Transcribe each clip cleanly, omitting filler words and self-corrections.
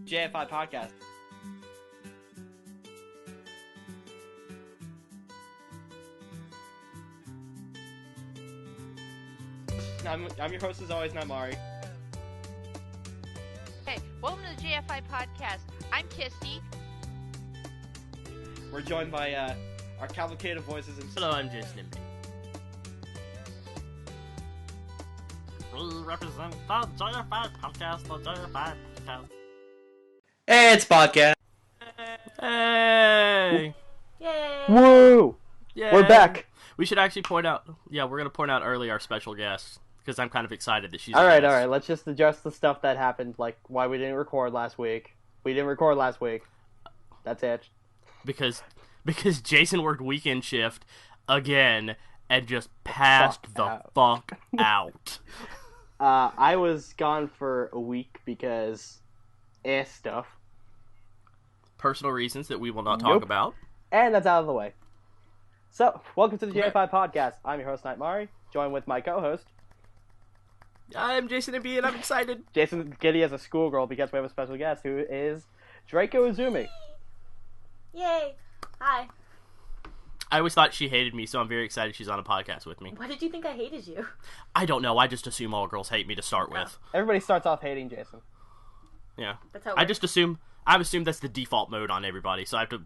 JFI podcast. I'm your host as always, Knightmari. Hey, welcome to the JFI podcast. I'm Kisty. We're joined by our cavalcade of voices. Hello, I'm JasonMB. We represent the JFI podcast, the JFI podcast. Hey, it's podcast. Hey! Yay! Woo! Yay! We're back. We should actually point out, we're going to point out early our special guest, because I'm kind of excited that she's All right, let's just address the stuff that happened, like why we didn't record last week. We didn't record last week. That's it. Because Jason worked weekend shift again and just passed fuck out. I was gone for a week because stuff. Personal reasons that we will not talk about. And that's out of the way. So, welcome to the JFI podcast. I'm your host, Knightmari, joined with my co-host. I'm JasonMB and I'm excited. Jason giddy as a schoolgirl because we have a special guest who is Dracoiziumi. Yay! Hi. I always thought she hated me, so I'm very excited she's on a podcast with me. Why did you think I hated you? I don't know. I just assume all girls hate me to start with. Everybody starts off hating Jason. Yeah. That's how it I works. just assume... I've assumed that's the default mode on everybody, so I have to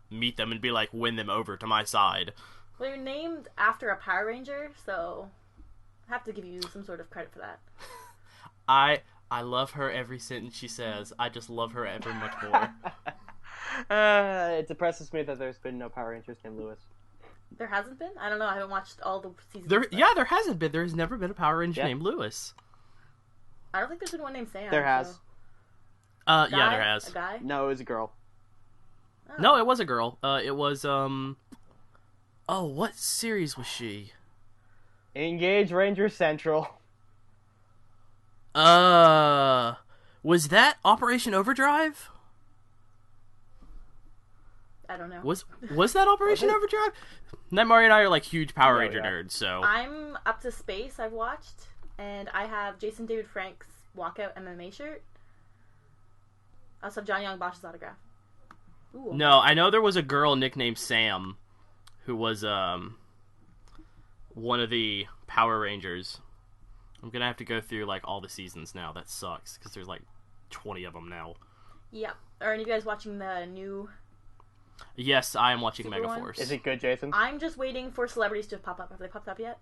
meet them and be like, win them over to my side. Well, you're named after a Power Ranger, so I have to give you some sort of credit for that. I love her every sentence she says. I just love her ever much more. It depresses me that there's been no Power Rangers named Lewis. There hasn't been? I don't know. I haven't watched all the seasons. There hasn't been. There's never been a Power Ranger named Lewis. I don't think there's been one named Sam. There has. So. Yeah, there has. A guy? No, it was a girl. Oh. No, it was a girl. It was, Oh, what series was she? Engage Ranger Central. Was that Operation Overdrive? I don't know. Was that Operation Overdrive? Knightmari and I are like huge Power Ranger nerds, so... I'm Up to Space, I've watched, and I have Jason David Frank's Walkout MMA shirt. I also have John Young Bosch's autograph. Ooh, okay. No, I know there was a girl nicknamed Sam who was one of the Power Rangers. I'm gonna have to go through like all the seasons now. That sucks because there's like 20 of them now. Yep. Are any of you guys watching the new? Yes, I am watching Super one? Megaforce. Is it good, Jason? I'm just waiting for celebrities to pop up. Have they popped up yet?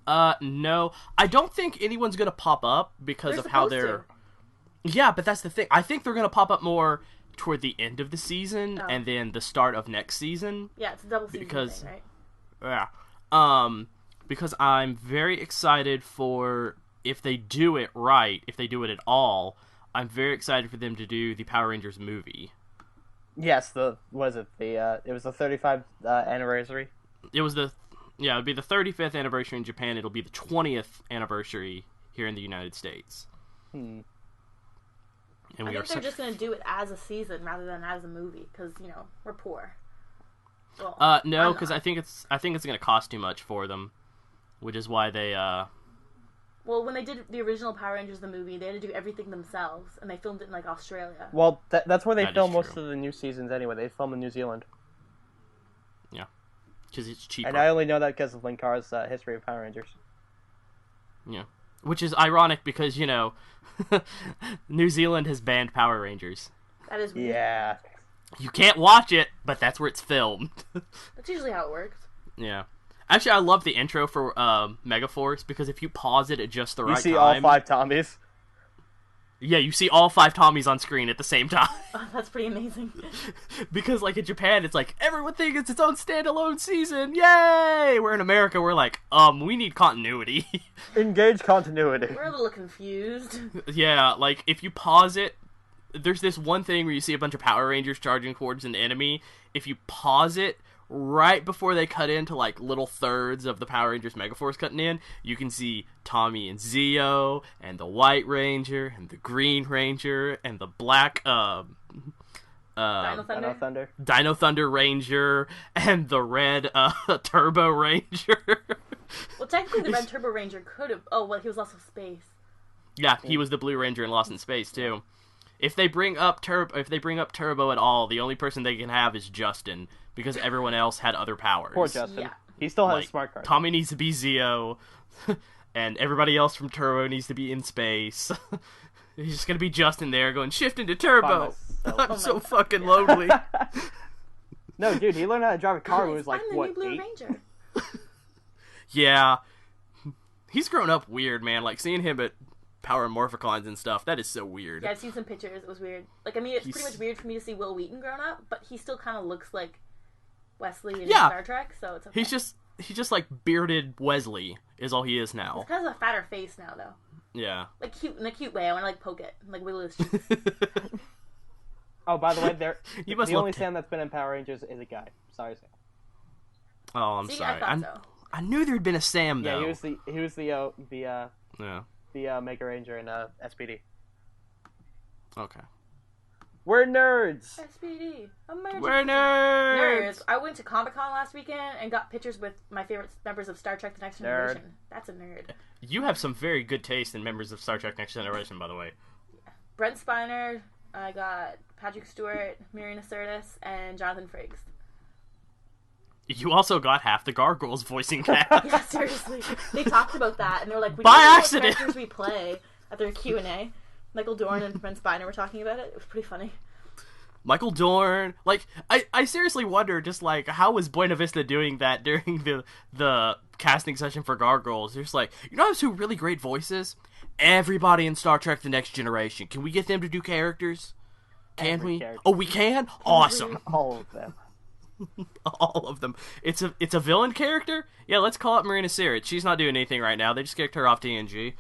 No. I don't think anyone's gonna pop up because They're of how supposed they're... to. Yeah, but that's the thing. I think they're gonna pop up more toward the end of the season Oh. and then the start of next season. Yeah, it's a double season Because- thing, right? Yeah. Because I'm very excited for, if they do it right, if they do it at all, I'm very excited for them to do the Power Rangers movie. Yes, it was the 35th anniversary. It was it would be the 35th anniversary in Japan. It'll be the 20th anniversary here in the United States. Hmm. And I think they're just going to do it as a season rather than as a movie because, we're poor. Well, no, because I think it's going to cost too much for them, which is why they Well, when they did the original Power Rangers, the movie, they had to do everything themselves, and they filmed it in, Australia. Well, that's where they That film is most true. of the new seasons anyway. They film in New Zealand. Yeah, because it's cheaper. And I only know that because of Linkar's history of Power Rangers. Yeah, which is ironic because New Zealand has banned Power Rangers. That is weird. Yeah. You can't watch it, but that's where it's filmed. That's usually how it works. Yeah. Actually, I love the intro for Megaforce because if you pause it at just the right time... You see all 5 Tommies. Yeah, you see all 5 Tommies on screen at the same time. Oh, that's pretty amazing. Because, in Japan, it's everyone thinks it's its own standalone season. Yay! Where in America, we're we need continuity. Engage continuity. We're a little confused. Yeah, if you pause it, there's this one thing where you see a bunch of Power Rangers charging towards an enemy. If you pause it right before they cut into little thirds of the Power Rangers Megaforce cutting in, you can see Tommy and Zeo and the White Ranger and the Green Ranger and the Black Dino Thunder? Dino Thunder Ranger and the Red Turbo Ranger. Well, technically the Red Turbo Ranger could have... Oh, well, he was also space. Yeah, he was the Blue Ranger in Lost in Space too. If they bring up Turbo at all, the only person they can have is Justin, because everyone else had other powers. Poor Justin. Yeah. He still has Like, smart card. Tommy needs to be Zeo, and everybody else from Turbo needs to be in space. He's just gonna be Justin there going, shift into Turbo. I'm so fucking lonely. No, dude, he learned how to drive a car when he was like, I'm the what, new Blue 8? Ranger. Yeah. He's grown up weird, man. Like, seeing him at Power Morphicons and stuff, that is so weird. Yeah, I've seen some pictures. It was weird. Like, I mean, it's pretty much weird for me to see Will Wheaton grown up, but he still kind of looks like Wesley in Star Trek, so it's okay. He's just like bearded Wesley is all he is now. He's kind of a fatter face now, though. Yeah. Like, cute in a cute way. I want to, like, poke it. Like, wiggle his cheeks. Oh, by the way, the only look... Sam that's been in Power Rangers is a guy. Sorry, Sam. Oh, I'm See, sorry. I thought so. I knew there'd been a Sam though. Yeah, he was the Mega Ranger in SPD. Okay. We're nerds. SPD. Emergency. We're nerds. I went to Comic-Con last weekend and got pictures with my favorite members of Star Trek: The Next Generation. That's a nerd. You have some very good taste in members of Star Trek: Next Generation, by the way. Yeah. Brent Spiner. I got Patrick Stewart, Miriam Assertis, and Jonathan Frakes. You also got half the Gargoyles voicing cast. Yeah, seriously. They talked about that, and they were like, we By don't know accident! what characters we play at their Q&A. Michael Dorn and Brent Spiner were talking about it. It was pretty funny. Michael Dorn. Like, I seriously wonder, just like, how was Buena Vista doing that during the casting session for Gargoyles? They're just like, you know who's really great voices? Everybody in Star Trek: The Next Generation. Can we get them to do characters? Can we? Character. Oh, we can? Awesome. All of them. All of them. It's a villain character? Yeah, let's call it Marina Sirich. She's not doing anything right now. They just kicked her off TNG.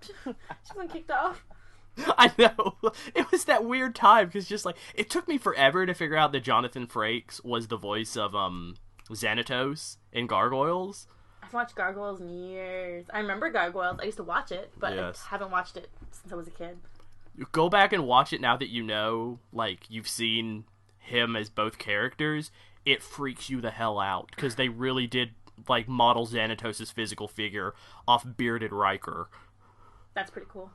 She's been kicked off. I know. It was that weird time, because just like, it took me forever to figure out that Jonathan Frakes was the voice of Xanatos in Gargoyles. I've watched Gargoyles in years. I remember Gargoyles. I used to watch it, but Yes. I haven't watched it since I was a kid. Go back and watch it now that you know, like, you've seen him as both characters. It freaks you the hell out, because they really did, like, model Xanatos' physical figure off bearded Riker. That's pretty cool.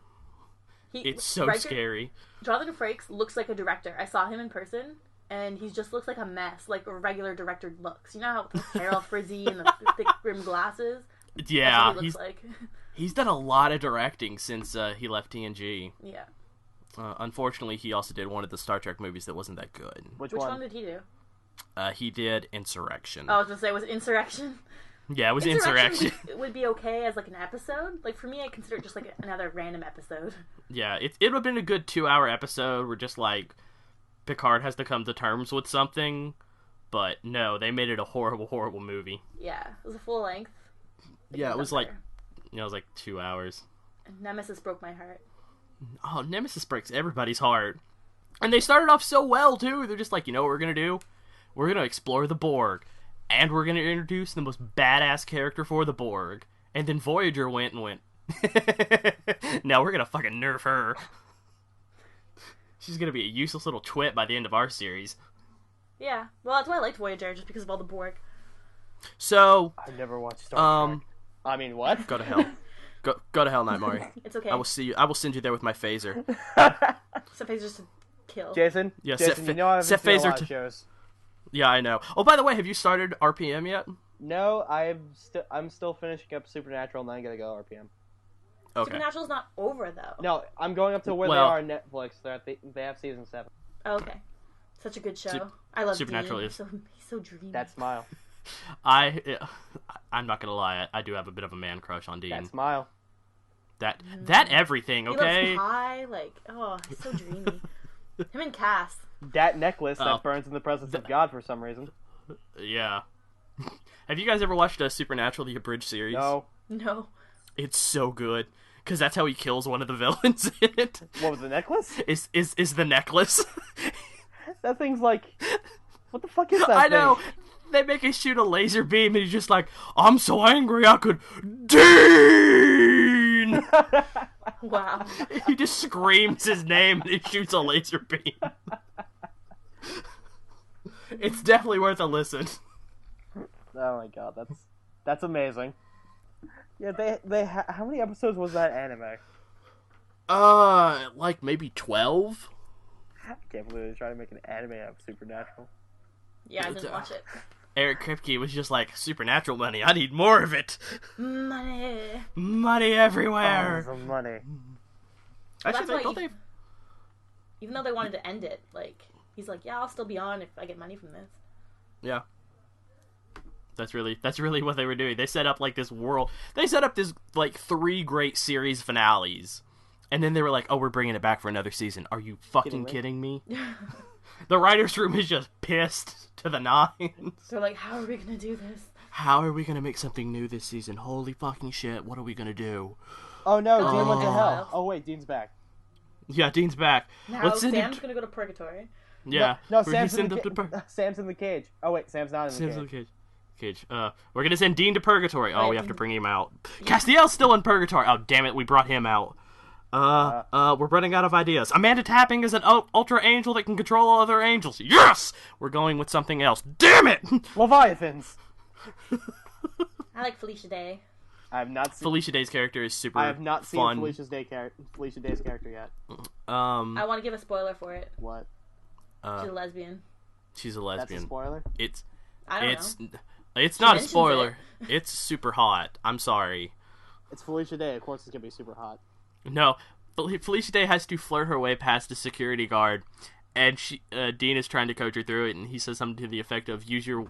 It's so Riker, scary. Jonathan Frakes looks like a director. I saw him in person, and he just looks like a mess, like a regular director looks. You know how the hair all frizzy and the thick rimmed glasses? Yeah, That's what he looks like. He's done a lot of directing since he left TNG. Yeah. Unfortunately, he also did one of the Star Trek movies that wasn't that good. Which one one? did he do? He did Insurrection. Oh, I was gonna say, was it Insurrection? Yeah, it was Insurrection. Would be okay as like an episode. Like for me, I consider it just like another random episode. Yeah, it would have been a good 2-hour episode where just like Picard has to come to terms with something, but no, they made it a horrible, horrible movie. Yeah, it was a full length. Yeah, it was like 2 hours. And Nemesis broke my heart. Oh, Nemesis breaks everybody's heart. And they started off so well, too. They're just like, you know what we're going to do? We're going to explore the Borg. And we're going to introduce the most badass character for the Borg. And then Voyager went, now we're going to fucking nerf her. She's going to be a useless little twit by the end of our series. Yeah, well, that's why I liked Voyager, just because of all the Borg. So, I've never watched Star Trek. I mean, what? Go to hell. Go to hell, Knightmari. It's okay. I will see you. I will send you there with my phaser. Some phasers just to kill. Jason? Yeah, Jason, you know I haven't set seen a phaser lot to- of shows. Yeah, I know. Oh, by the way, have you started RPM yet? No, I'm still finishing up Supernatural, and then I gotta go RPM. Okay. Supernatural's not over, though. No, I'm going up to where Well- they are on Netflix. They have season 7. Oh, okay. Such a good show. I love Supernatural Dean. is- He's so dreamy. That smile. I'm not gonna lie. I do have a bit of a man crush on Dean. That smile. That everything. He Okay. looks high, like, oh, he's so dreamy. Him and Cass. That necklace Oh. that burns in the presence of God for some reason. Yeah. Have you guys ever watched Supernatural, the abridged series? No. No. It's so good because that's how he kills one of the villains in it. What was the necklace? Is the necklace? That thing's like... What the fuck is that I know. thing? They make him shoot a laser beam, and he's just like, I'm so angry I could Dean. Wow. He just screams his name and he shoots a laser beam. It's definitely worth a listen. Oh my god, that's amazing. Yeah, they how many episodes was that anime? Like maybe 12. I can't believe they're trying to make an anime out of Supernatural. Yeah, I didn't watch it. Eric Kripke was just like, Supernatural money, I need more of it. Money. Money everywhere. Oh, the money. Well, Actually, that's why even though they wanted to end it, like, he's like, yeah, I'll still be on if I get money from this. Yeah. That's really what they were doing. They set up like this world. They set up this like 3 great series finales. And then they were like, "Oh, we're bringing it back for another season." Are you fucking kidding me? The writers' room is just pissed to the nines. They're like, "How are we gonna do this? How are we gonna make something new this season? Holy fucking shit! What are we gonna do?" Oh no, Dean went to hell. Oh wait, Dean's back. Yeah, Dean's back. Now Sam's gonna go to purgatory. Yeah. No, Sam's in the cage. Oh wait, Sam's not in the cage. We're gonna send Dean to purgatory. Oh, we have to bring him out. Yeah. Castiel's still in purgatory. Oh, damn it, we brought him out. We're running out of ideas. Amanda Tapping is an ultra angel that can control all other angels. Yes! We're going with something else. Damn it! Leviathans. I like Felicia Day. I have not seen... Felicia Day's character is super fun. I have not seen Felicia Day's character yet. I want to give a spoiler for it. What? She's a lesbian. She's a lesbian. That's a spoiler? I don't know. It's not a spoiler. It's super hot. I'm sorry. It's Felicia Day. Of course it's going to be super hot. No. Felicia Day has to flirt her way past a security guard, and Dean is trying to coach her through it, and he says something to the effect of, use your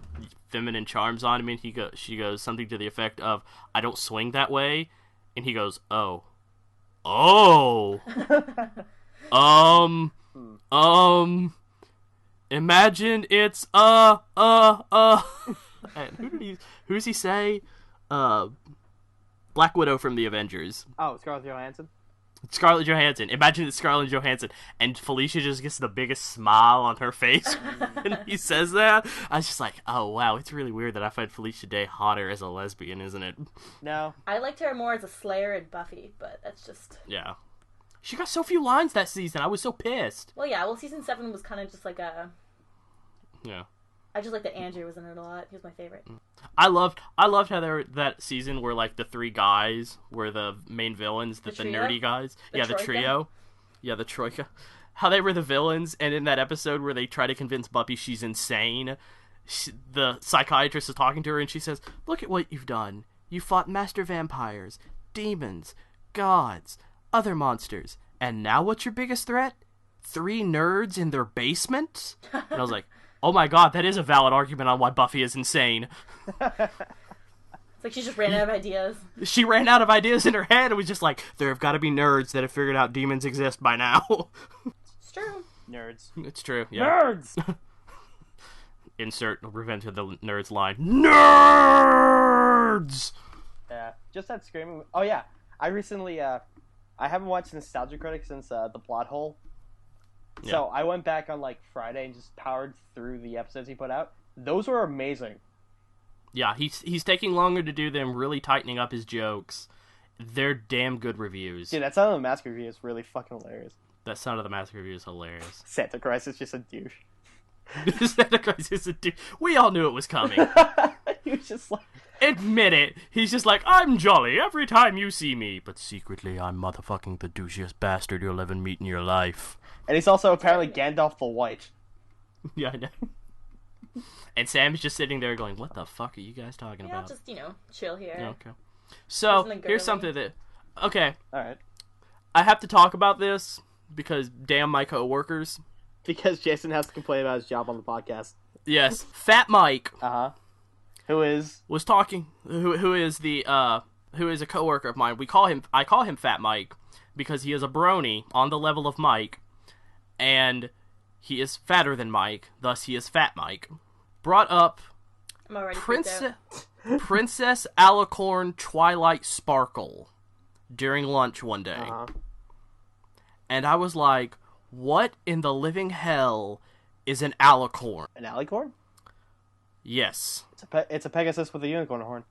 feminine charms on me, and she goes something to the effect of, I don't swing that way, and he goes, oh. Imagine it's, and who's he say? Black Widow from the Avengers. Oh, Scarlett Johansson? Scarlett Johansson. Imagine it's Scarlett Johansson, and Felicia just gets the biggest smile on her face when he says that. I was just like, oh wow, it's really weird that I find Felicia Day hotter as a lesbian, isn't it? No. I liked her more as a Slayer in Buffy, but that's just... Yeah. She got so few lines that season, I was so pissed. Well, yeah, season 7 was kind of just like a... Yeah. I just like that Andrew was in it a lot. He was my favorite. I loved how that season where like the 3 guys were the main villains, the nerdy guys. The trio. Yeah, the troika. How they were the villains, and in that episode where they try to convince Buffy she's insane, the psychiatrist is talking to her and she says, "Look at what you've done. You fought master vampires, demons, gods, other monsters, and now what's your biggest threat? 3 nerds in their basement?" And I was like, oh my god, that is a valid argument on why Buffy is insane. It's like she just ran out of ideas. She ran out of ideas in her head and was just like, there have got to be nerds that have figured out demons exist by now. It's true. Nerds. It's true, yeah. Nerds! Insert Revenge of the Nerds line. Nerds! Yeah, just that screaming... Oh yeah, I recently, I haven't watched Nostalgia Critic since the Plot Hole. Yeah. So I went back on like Friday and just powered through the episodes he put out. Those were amazing. Yeah, he's taking longer to do them, really tightening up his jokes. They're damn good reviews. Dude, that Sound of the Mask review is really fucking hilarious. That Sound of the Mask review is hilarious. Santa Christ is just a douche. Santa Christ is a douche. We all knew it was coming. He was just like... Admit it. He's just like, I'm jolly every time you see me, but secretly I'm motherfucking the douchiest bastard you'll ever meet in your life. And he's also apparently Gandalf the White. Yeah, I know. And Sam's just sitting there going, what the fuck are you guys talking about? Yeah, just, chill here. Okay. So, here's something that... Okay. Alright. I have to talk about this because damn my coworkers. Because Jason has to complain about his job on the podcast. Yes. Fat Mike. Uh-huh. Who is a coworker of mine. I call him Fat Mike because he is a brony on the level of Mike, and he is fatter than Mike, thus he is Fat Mike. Brought up Princess Al-acorn Twilight Sparkle during lunch one day. Uh-huh. And I was like, what in the living hell is an Al-acorn? An Al-acorn? Yes. It's a Pegasus with a unicorn horn.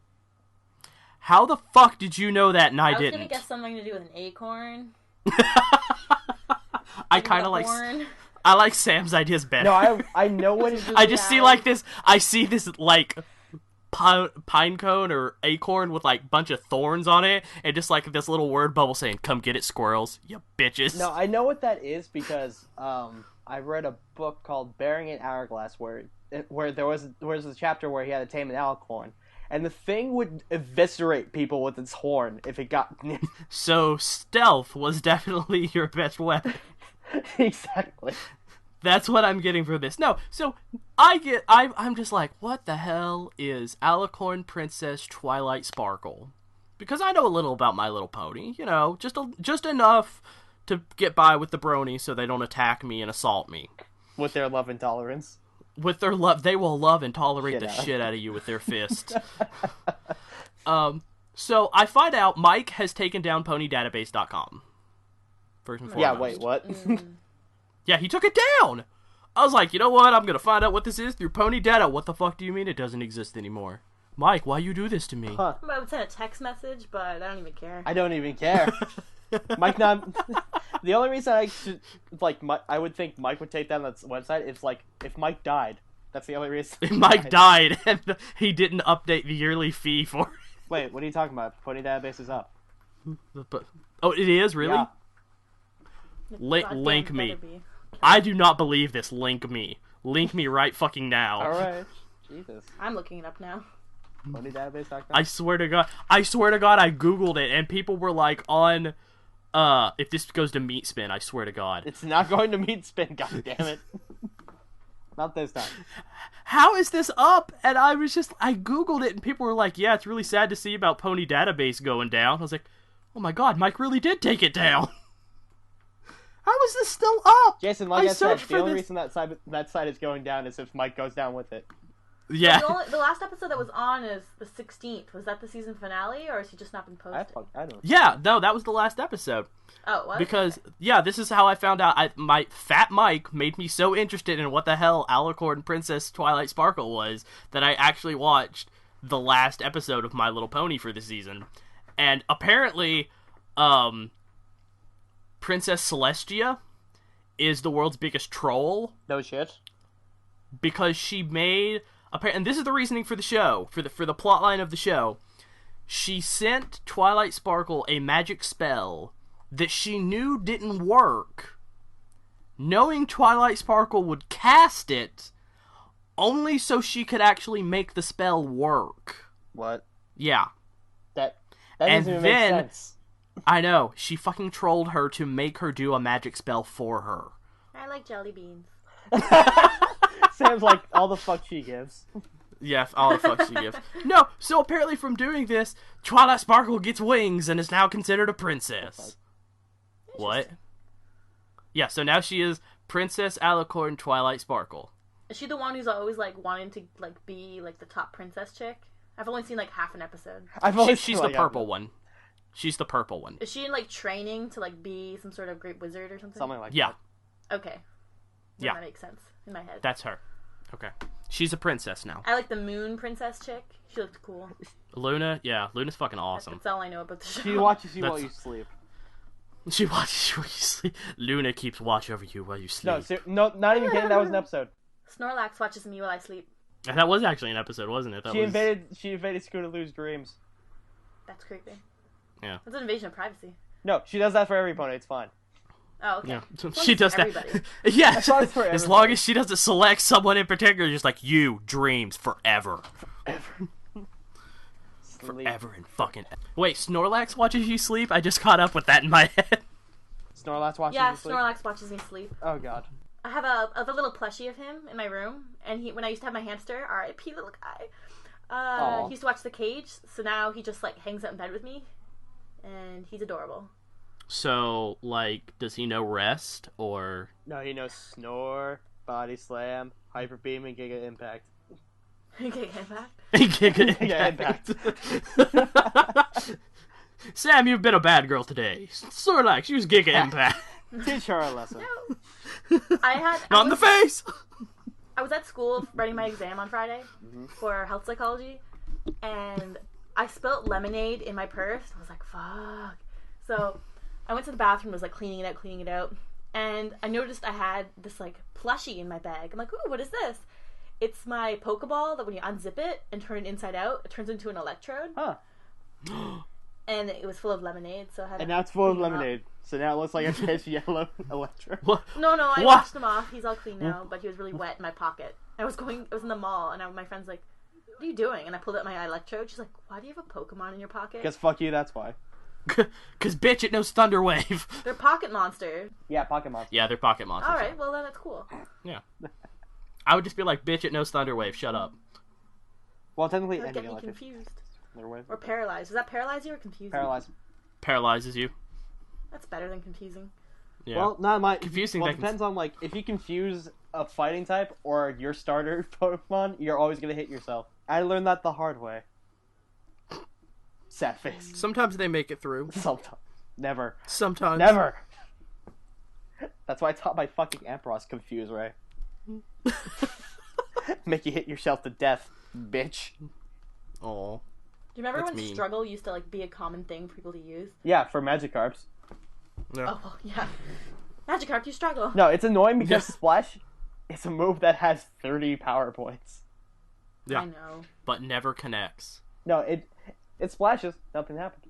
How the fuck did you know that and I didn't? I was gonna guess something to do with an acorn. I kind of like... I like Sam's ideas better. No, I know what it is. I just see like this... I see this, like, pine cone or acorn with like bunch of thorns on it, and just like this little word bubble saying, "Come get it, squirrels, you bitches." No, I know what that is because I read a book called Bearing an Hourglass where there was a chapter where he had to tame an Al-acorn, and the thing would eviscerate people with its horn if it got. So stealth was definitely your best weapon. Exactly. That's what I'm getting from this. No, so I'm just like, what the hell is Al-acorn Princess Twilight Sparkle? Because I know a little about My Little Pony, you know, just enough to get by with the bronies so they don't attack me and assault me. With their love and tolerance. With their love, they will love and tolerate the shit out of you with their fists. So I find out Mike has taken down ponydatabase.com. First and foremost. Yeah, wait, what? Yeah, he took it down! I was like, you know what? I'm gonna find out what this is through Pony Data. What the fuck do you mean it doesn't exist anymore? Mike, why you do this to me? I would send a text message, but I don't even care. I don't even care. Mike, the only reason I should, I would think Mike would take down that website is, if Mike died. That's the only reason. If Mike died and he didn't update the yearly fee for it. Wait, what are you talking about? Pony Database is up. Oh, it is? Really? Yeah. Link me. I do not believe this. Link me. Link me right fucking now. Alright. Jesus. I'm looking it up now. PonyDatabase.com? I swear to God, I googled it and people were like on, if this goes to Meat Spin, I swear to God. It's not going to Meat Spin, goddammit. Not this time. How is this up? And I googled it and people were like, yeah, it's really sad to see about Pony Database going down. I was like, oh my God, Mike really did take it down. How is this still up? Jason, like I said, the only reason that site is going down is if Mike goes down with it. Yeah. The last episode that was on is the 16th. Was that the season finale, or has he just not been posted? I don't know. Yeah, no, that was the last episode. Oh, what? Because, yeah, this is how I found out. My fat Mike made me so interested in what the hell Al-acorn Princess Twilight Sparkle was that I actually watched the last episode of My Little Pony for the season. And apparently, Princess Celestia is the world's biggest troll. No shit. Because she made... And this is the reasoning for the show, for the plotline of the show. She sent Twilight Sparkle a magic spell that she knew didn't work, knowing Twilight Sparkle would cast it only so she could actually make the spell work. What? Yeah. That doesn't even make sense. I know, she fucking trolled her to make her do a magic spell for her. I like jelly beans. Sam's like, all the fuck she gives. Yeah, all the fuck she gives. No, so apparently from doing this, Twilight Sparkle gets wings and is now considered a princess. What? Yeah, so now she is Princess Al-acorn Twilight Sparkle. Is she the one who's always, wanting to, be, the top princess chick? I've only seen, half an episode. She's the purple one. She's the purple one. Is she in, training to, be some sort of great wizard or something? Something like that. Okay. Yeah. That makes sense in my head. That's her. Okay. She's a princess now. I like the moon princess chick. She looked cool. Luna? Yeah, Luna's fucking awesome. That's all I know about the show. She watches you while you sleep. She watches you while you sleep. Luna keeps watch over you while you sleep. No, not even kidding, that was an episode. Snorelax watches me while I sleep. And that was actually an episode, wasn't it? She invaded Scootaloo's dreams. That's creepy. Yeah. That's an invasion of privacy. No, she does that for every pony, it's fine. Oh, okay. Yeah, she does everybody. that. Yeah, as long as she doesn't select someone in particular, just like you, dreams forever. Forever and fucking. Wait, Snorlax watches you sleep? I just caught up with that in my head. Snorlax watches you sleep? Yeah, Snorlax watches me sleep. Oh god. I have a little plushie of him in my room, and when I used to have my hamster, R.I.P. little guy, he used to watch The Cage, so now he just hangs out in bed with me, and he's adorable. So, does he know rest, or...? No, he knows Snore, Body Slam, Hyper Beam, and Giga Impact. Giga Impact? Giga Impact. Sam, you've been a bad girl today. Snorlax, use Giga Impact. Teach her a lesson. No. Not in the face! I was at school writing my exam on Friday for health psychology, and I spilt lemonade in my purse. I was like, fuck. So... I went to the bathroom, was cleaning it out, and I noticed I had this plushie in my bag. I'm like, ooh, what is this? It's my Pokeball that when you unzip it and turn it inside out, it turns into an electrode. Huh. And it was full of lemonade, so I had. And now it's full of lemonade. So now it looks like a fish yellow electrode. What? No, I What? washed him off. He's all clean now, but he was really wet in my pocket. I was in the mall, and my friend's like, "What are you doing?" And I pulled out my electrode. She's like, "Why do you have a Pokemon in your pocket?" Guess fuck you, that's why. Cause bitch, it knows Thunder Wave. They're pocket monsters. Yeah, pocket monster. Yeah, they're pocket monsters. All right, well then it's cool. Yeah. I would just be like, bitch, it knows Thunder Wave. Shut up. Well, technically, Don't any get me electric. confused. Or Or paralyzed. Does that paralyze you or confuse you? paralyzed. Paralyzes you. That's better than confusing. Yeah. Well, not my Confusing. Well, it depends on like if you confuse a fighting type or your starter Pokemon, you're always gonna hit yourself. I learned that the hard way. Sad face. Sometimes they make it through. Sometimes. Never. Sometimes. Never. That's why I taught my fucking Ampharos confuse Ray. Make you hit yourself to death, bitch. Aw. Do you remember That's when mean. struggle used to like be a common thing for people to use? Yeah, for Magikarps. Yeah. Oh well, yeah. Magikarp, you struggle. No, it's annoying because Yeah. Splash is a move that has 30 power points. Yeah. I know. But never connects. No, it splashes, nothing happens.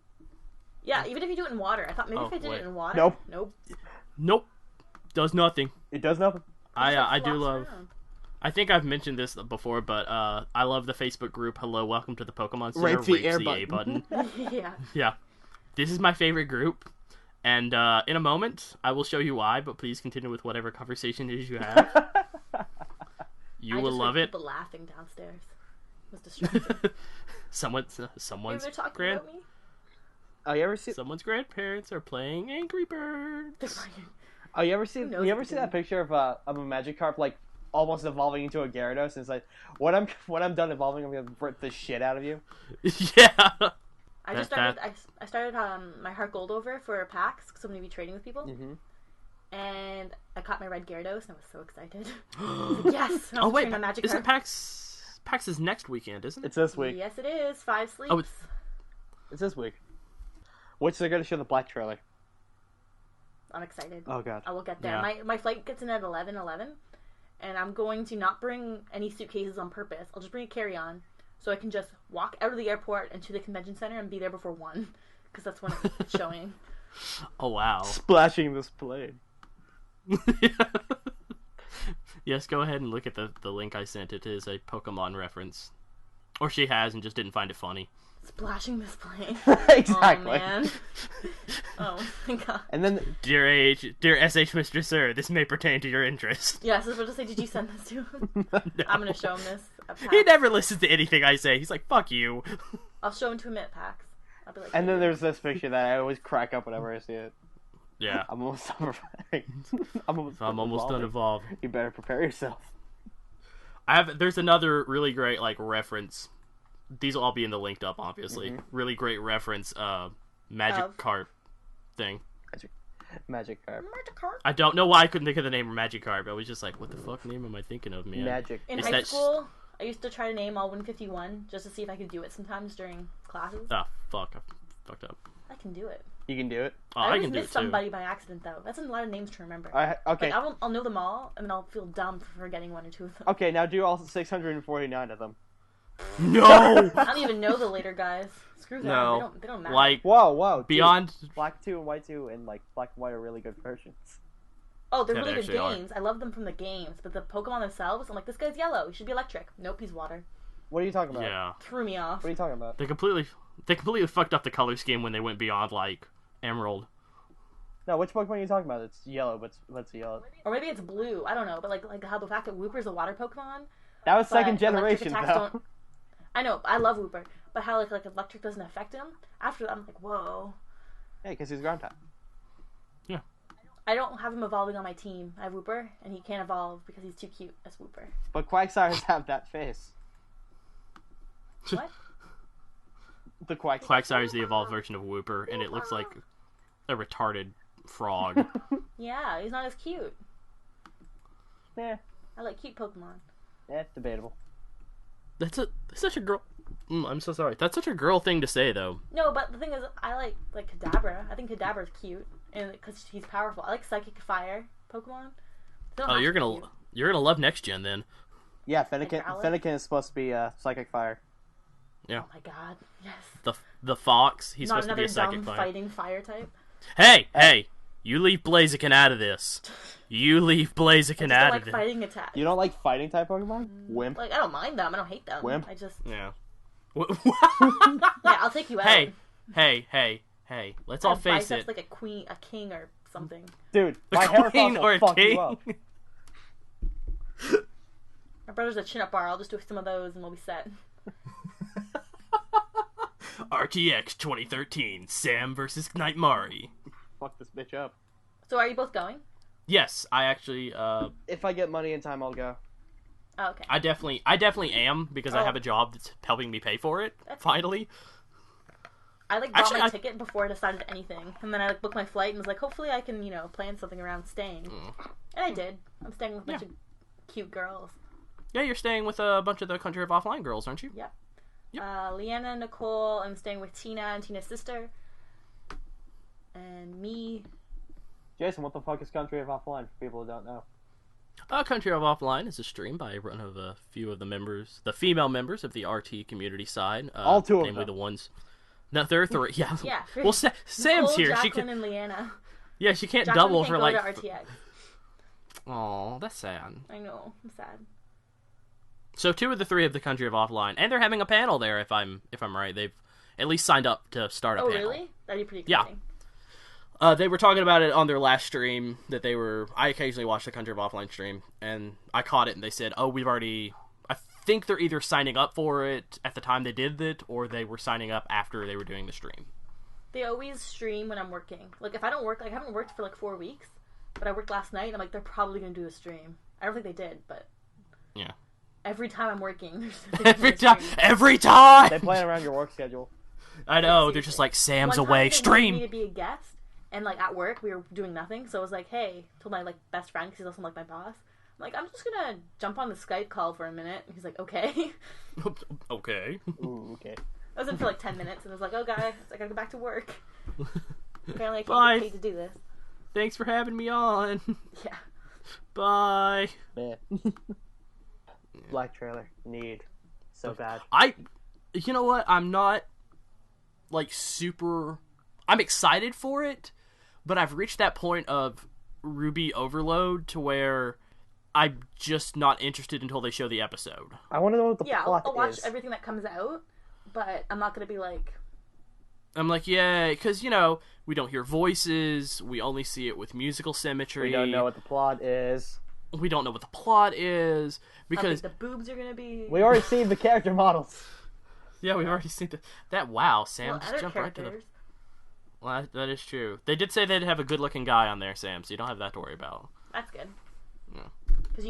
Yeah, even if you do it in water. I thought maybe Oh, if I did wait. it in water. Nope. Nope. Does nothing. It does nothing. I do Flops love. around. I think I've mentioned this before, but I love the Facebook group. Hello, welcome to the Pokemon Center. Rape the Rapes air the A button. Yeah. Yeah, this is my favorite group, and in a moment I will show you why. But please continue with whatever conversation it is you have. You I will just love heard it. people laughing downstairs. It was distracting. Someone's Maybe they're talking about me. Oh, you ever see? someone's grandparents are playing Angry Birds. They're playing. Oh, you ever see? knows You ever what see to that picture of a Magikarp like almost evolving into a Gyarados? And it's like, when I'm done evolving, I'm gonna rip the shit out of you. Yeah. I just started. I started my Heart Gold over for PAX because I'm gonna be trading with people. Mm-hmm. And I caught my red Gyarados and I was so excited. I was like, yes! And I Oh was wait, training my Magikarp. isn't PAX is next weekend, isn't it? It's this week. Yes, it is. 5 sleeps. Oh, it's- It's this week. Which they're gonna show the black trailer. I'm excited. Oh god. I will get there. Yeah. My flight gets in at 11:11, and I'm going to not bring any suitcases on purpose. I'll just bring a carry-on, so I can just walk out of the airport into the convention center and be there before 1, because that's when it's showing. Oh wow. Splashing this plane. Yes, go ahead and look at the link I sent. It is a Pokemon reference. Or she has and just didn't find it funny. Splashing this plane. Exactly. Oh, man. Oh, my God. And then Dear SH Mistress Sir, this may pertain to your interest. Yeah, so I was about to say, did you send this to him? No. I'm going to show him this at PAX. He never listens to anything I say. He's like, fuck you. I'll show him to him at PAX. I'll be like, and then there's this picture that I always crack up whenever I see it. Yeah. I'm almost done. I'm almost done evolved. You better prepare yourself. There's another really great like reference. These will all be in the linked up, obviously. Mm-hmm. Really great reference. Magikarp thing. Magikarp. Magikarp. I don't know why I couldn't think of the name Magikarp. I was just like, what the fuck name am I thinking of, man? Magic. In It's high that school, I used to try to name all 151 just to see if I could do it sometimes during classes. Ah, fuck. I fucked up. I can do it. You can do it. Oh, I I always can do miss it too. somebody by accident, though. That's a lot of names to remember. Okay. Like, I'll know them all, and then I'll feel dumb for forgetting 1 or 2 of them. Okay, now do all 649 of them. No! I don't even know the later guys. Screw them. No. They don't matter. Like, Whoa. Dude, beyond... Black 2 and White 2 and like Black and White are really good versions. Oh, they're Yeah, really they good actually are. games. I love them from the games, but the Pokemon themselves, I'm like, this guy's yellow. He should be electric. Nope, he's water. What are you talking about? Yeah. Threw me off. What are you talking about? They completely fucked up the color scheme when they went beyond, like, Emerald. No, which Pokemon are you talking about? It's yellow, but what's yellow? Or maybe it's blue. I don't know. But like how the fact that Wooper's a water Pokemon. That was but second electric generation, attacks though. don't- I know. I love Wooper. But how like electric doesn't affect him. After that, I'm like, whoa. Yeah, because he's ground type. I don't have him evolving on my team. I have Wooper, and he can't evolve because he's too cute as Wooper. But Quagsires have that face. What? The Quagsire. Quagsire is the evolved version of Wooper, and it looks like a retarded frog. Yeah, he's not as cute. Yeah, I like cute Pokemon. debatable. That's such a girl... I'm so sorry. That's such a girl thing to say, though. No, but the thing is, I like Kadabra. I think Kadabra's cute, and because he's powerful. I like Psychic Fire Pokemon. They don't Oh, have you're to be gonna cute. love next gen then. Yeah, Fennekin, Growlithe? Fennekin is supposed to be psychic fire. Yeah. Oh my god, yes. The fox, he's Not supposed to be a another psychic dumb fire. fighting fire type. Hey! You leave Blaziken out of this. You leave Blaziken I out don't of like it. fighting attacks. You don't like fighting type Pokemon? Wimp. Like, I don't mind them. I don't hate them. Wimp? I just... Yeah. Yeah, I'll take you out. Hey. Let's all I have face biceps it. like a queen, a king, or something. Dude, A my hair queen will or a fuck king? you up. My brother's a chin-up bar. I'll just do some of those and we'll be set. RTX 2013, Sam versus Knightmari. Fuck this bitch up. So are you both going? Yes, I actually, If I get money in time, I'll go. Oh, okay. I definitely am, because I Oh. have a job that's helping me pay for it, That's finally. I like bought Actually, my I- ticket before I decided anything, and then I like booked my flight and was like, hopefully I can plan something around staying, and I did. I'm staying with a bunch of cute girls. Yeah, you're staying with a bunch of the Country of Offline girls, aren't you? Yep. Yep. Leanna, Nicole. I'm staying with Tina and Tina's sister, and me. Jason, what the fuck is Country of Offline for people who don't know? Country of Offline is a stream by one of a few of the members, the female members of the RT community side. All two of namely them. the ones. No, there are three. Yeah. Yeah. Well, Sam's Nicole, here. Jacqueline, She can. and Leanna. Yeah, she can't Jacqueline double can't for go like. to RTX. Oh, that's sad. I know. I'm sad. So two of the three of the Country of Offline, and they're having a panel there. If I'm right, they've at least signed up to start a Oh, panel. really? That'd be pretty Yeah. exciting. They were talking about it on their last stream. That they were. I occasionally watch the Country of Offline stream, and I caught it, and they said, "Oh, we've already." I think they're either signing up for it at the time they did it, or they were signing up after they were doing the stream. They always stream when I'm working. Like, if I don't work, like, I haven't worked for, like, 4 weeks, but I worked last night, and I'm like, they're probably going to do a stream. I don't think they did, but... Yeah. Every time I'm working, Every time. They plan around your work schedule. I know. They're just like, Sam's One time away. they wanted Stream. me to be a guest, and, like, at work, we were doing nothing, so I was like, hey, told my, like, best friend, because he's also, like, my boss. I'm like, I'm just gonna jump on the Skype call for a minute. And he's like, okay. Okay. Ooh, okay. I was in for, like, 10 minutes, and I was like, oh, guys, I gotta go back to work. Apparently I can't Bye. get paid to do this. Thanks for having me on. Yeah. Bye. Man. Black trailer. Need. So bad. You know what? I'm not, like, super... I'm excited for it, but I've reached that point of Ruby overload to where I'm just not interested until they show the episode. I want to know what the Yeah, plot I'll watch is. everything that comes out, but I'm not gonna be like... I'm like, yeah, because, we don't hear voices, we only see it with musical symmetry. We don't know what the plot is. We don't know what the plot is, How because... big the boobs are gonna be. We already seen the character models. Yeah, we've already seen that. Wow, Sam, Well, just other jump right to the... characters. Well, that is true. They did say they'd have a good-looking guy on there, Sam, so you don't have that to worry about. That's good. Yeah. Because,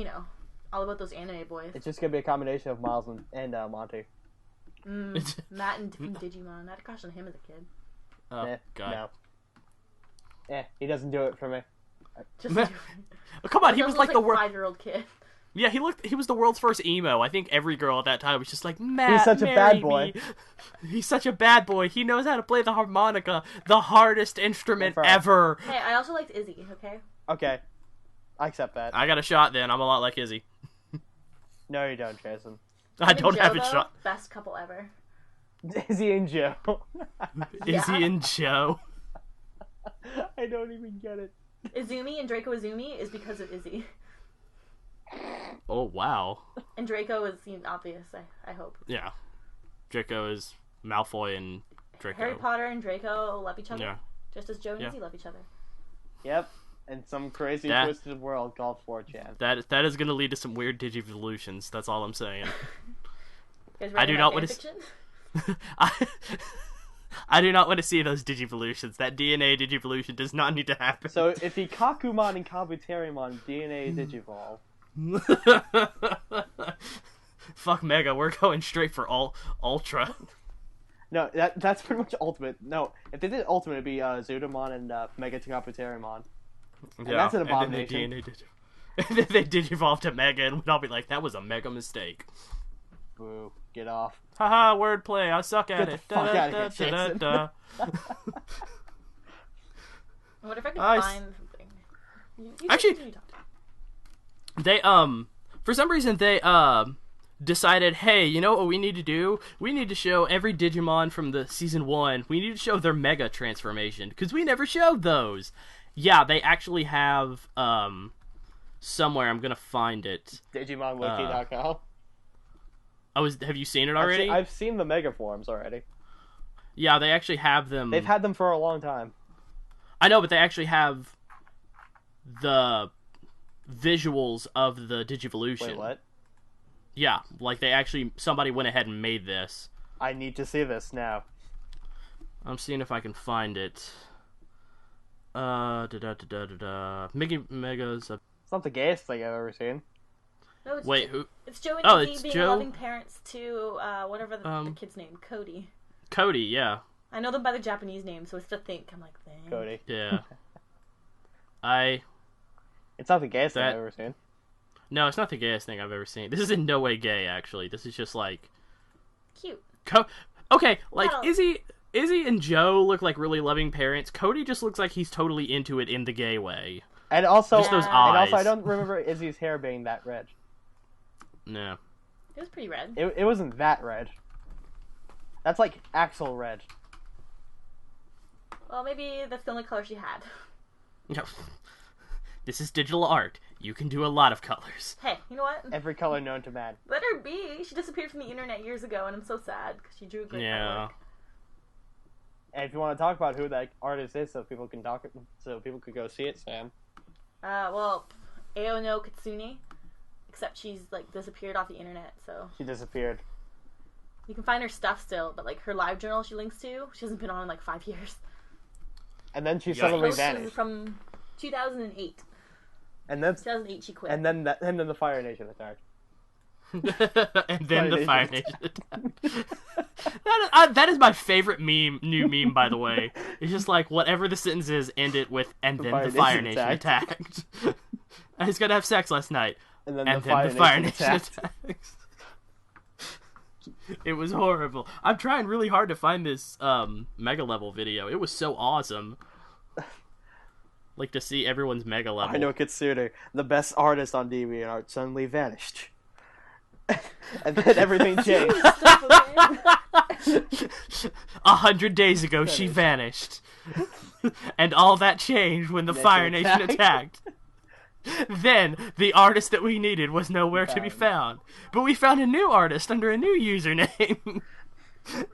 all about those anime boys. It's just gonna be a combination of Miles and Monty. Matt and from Digimon. I had a crush on him as a kid. Oh, God. No. He doesn't do it for me. Just Oh, come on, he was like the world. 5-year-old kid. Yeah, he was the world's first emo. I think every girl at that time was just like, Matt, He's such a marry bad boy. me." He's such a bad boy. He knows how to play the harmonica, the hardest instrument That's right. ever. Hey, I also liked Izzy, okay? Okay. I accept that. I got a shot then. I'm a lot like Izzy. No, you don't, Jason. I Him and don't have a Joe, though, shot. Best couple ever. Izzy and Joe. Izzy and Joe. I don't even get it. Izumi and Dracoiziumi is because of Izzy. Oh, wow. And Draco is obvious, I hope. Yeah. Draco is Malfoy and Draco. Harry Potter and Draco love each other. Yeah. Just as Joe and Yeah. Izzy love each other. Yep. In some crazy That- twisted world called 4chan. That is going to lead to some weird digivolutions. That's all I'm saying. You guys I do writing not that want to. fanfiction? I do not want to see those digivolutions. That DNA digivolution does not need to happen. So if he Kakumon and Kabuterimon DNA Digivolve. Fuck Mega, we're going straight for Ultra. No, that's pretty much Ultimate. No, if they did Ultimate, it'd be Zudamon and Mega Kabuterimon. Yeah, that's an and abomination. And then they digivolve to Mega, and we'd all be like, that was a Mega mistake. Boo, get off. Haha, wordplay, I suck at Get it. the fuck outta here, Da-da-da-da-da. What if I could I s- find something? You Actually- continue talking. They, For some reason, they decided, hey, you know what we need to do? We need to show every Digimon from the season 1. We need to show their Mega transformation, because we never showed those. Yeah, they actually have, somewhere, I'm gonna find it. DigimonWiki.com. Have you seen it already? I've seen the Mega forms already. Yeah, they actually have them. They've had them for a long time. I know, but they actually have the visuals of the Digivolution. Wait, what? Yeah, like somebody went ahead and made this. I need to see this now. I'm seeing if I can find it. Mickey Mega's. It's not the gayest thing I've ever seen. No, it's Wait, who? It's Joe and Oh, Izzy it's being Joe? loving parents to whatever the kid's name, Cody. Cody, yeah. I know them by the Japanese name, so it's to think. I'm like, dang. Cody. Yeah. It's not the gayest thing I've ever seen. No, it's not the gayest thing I've ever seen. This is in no way gay, actually. This is just like... Cute. Okay, like, Well, Izzy and Joe look like really loving parents. Cody just looks like he's totally into it in the gay way. And also, just those eyes. And also, I don't remember Izzy's hair being that red. No. It was pretty red. It wasn't that red. That's like Axel red. Well, maybe that's the only color she had. No. This is digital art. You can do a lot of colors. Hey, you know what? Every color known to man. Let her be. She disappeared from the internet years ago, and I'm so sad because she drew a great artwork. And if you want to talk about who that artist is, so people can could go see it, Sam. Well, Ao no Katsune, except she's like disappeared off the internet, so She disappeared. you can find her stuff still, but like her live journal she links to, she hasn't been on in like 5 years. And then she Yikes. suddenly This is vanished. from 2008. And then 2008 she quit. and then the Fire Nation attacked. And then the Fire Nation attacked. That is my favorite new meme, by the way. It's just like, whatever the sentence is, end it with, and then the Fire Nation attacked. I was gonna have sex last night. And then And the then Fire the Nation Fire Nation attacked. attacks. It was horrible. I'm trying really hard to find this mega level video. It was so awesome. Like, to see everyone's mega level. I know Kitsune, the best artist on DeviantArt, suddenly vanished. And then everything changed. 100 days ago, she vanished. And all that changed when the Fire Nation attacked. Then, the artist that we needed was nowhere to be found. But we found a new artist under a new username.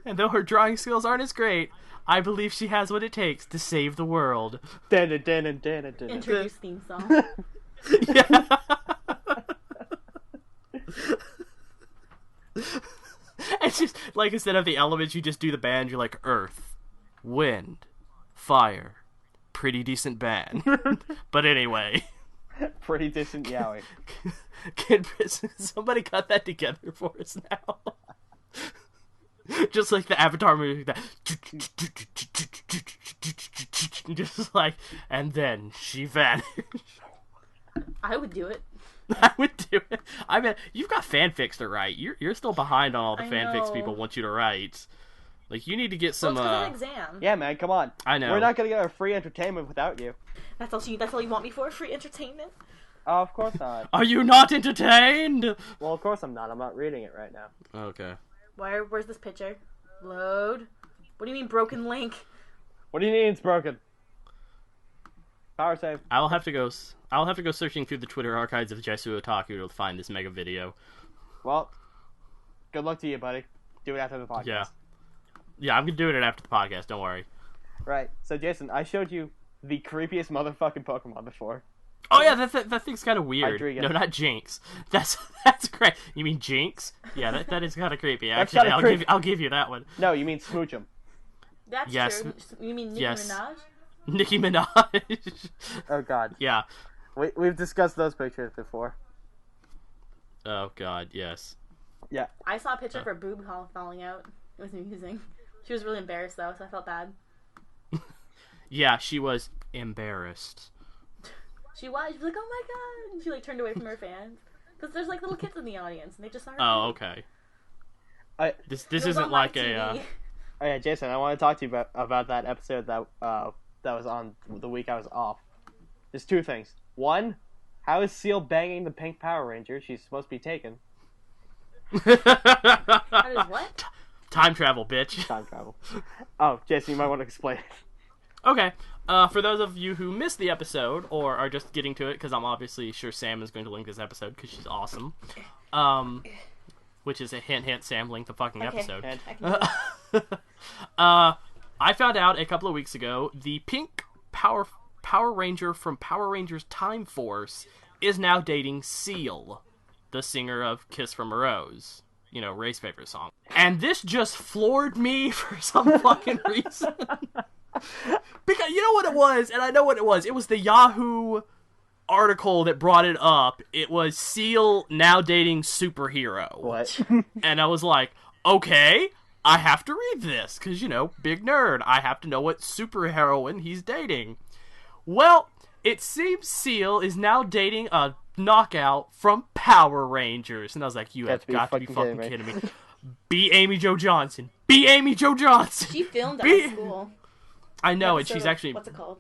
And though her drawing skills aren't as great, I believe she has what it takes to save the world. Introduce theme song. Yeah. It's just, like, instead of the elements, you just do the band. You're like, earth, wind, fire. Pretty decent band. But anyway. Pretty decent yaoi. Can somebody cut that together for us now? Just like the Avatar movie, that just like, and then she vanished. I would do it. I would do it. I mean, you've got fanfics to write. You're still behind on all the I fanfics know. people want you to write. Like, you need to get some. Well, it's 'cause of an exam. Yeah, man, come on. I know. We're not gonna get our free entertainment without you. That's all you want me for? Free entertainment? Oh, of course not. Are you not entertained? Well, of course I'm not. I'm not reading it right now. Okay. Where's this picture? Load. What do you mean broken link? What do you mean it's broken? Power save. I'll have to go searching through the Twitter archives of Jesu Otaku to find this mega video. Well, good luck to you, buddy. Do it after the podcast. Yeah, I'm doing it after the podcast. Don't worry. Right. So, Jason, I showed you the creepiest motherfucking Pokemon before. Oh yeah, that thing's kind of weird. Hydreigon. No, not Jinx. That's great. You mean Jinx? Yeah, that is kind of creepy. That's Actually, kinda creepy. I'll give you that one. No, you mean Smoochum. That's Yes. true. You mean Nicki Yes. Minaj? Nicki Minaj. Oh, God. Yeah. We've discussed those pictures before. Oh God, yes. Yeah. I saw a picture of her boob falling out. It was amusing. She was really embarrassed though, so I felt bad. Yeah, she was embarrassed. She was like, "Oh my god!" And she like turned away from her fans because there's like little kids in the audience, and they just saw her. Oh, okay. This It was isn't on like live a. TV. Oh, yeah, Jason, I want to talk to you about that episode that was on the week I was off. There's two things. One, How is Seal banging the pink Power Ranger? She's supposed to be taken. That is what? Time travel, bitch. Time travel. Oh, Jason, you might want to explain it. Okay, for those of you who missed the episode, or are just getting to it, because I'm obviously sure Sam is going to link this episode, because she's awesome, which is a hint, Sam linked the fucking episode. I found out a couple of weeks ago, the pink Power Ranger from Power Rangers Time Force is now dating Seal, the singer of Kiss from a Rose. You know, Ray's favorite song. And this just floored me for some fucking reason. Because you know what it was, and I know what it was. It was the Yahoo article that brought it up. It was Seal now dating superhero. What? And I was like, okay, I have to read this. Because, you know, big nerd. I have to know what superheroine he's dating. Well, it seems Seal is now dating a knockout from Power Rangers. And I was like, you have got to be fucking kidding me. Be Amy Jo Johnson. Be Amy Jo Johnson. She filmed at school. I know, and she's actually... What's it called?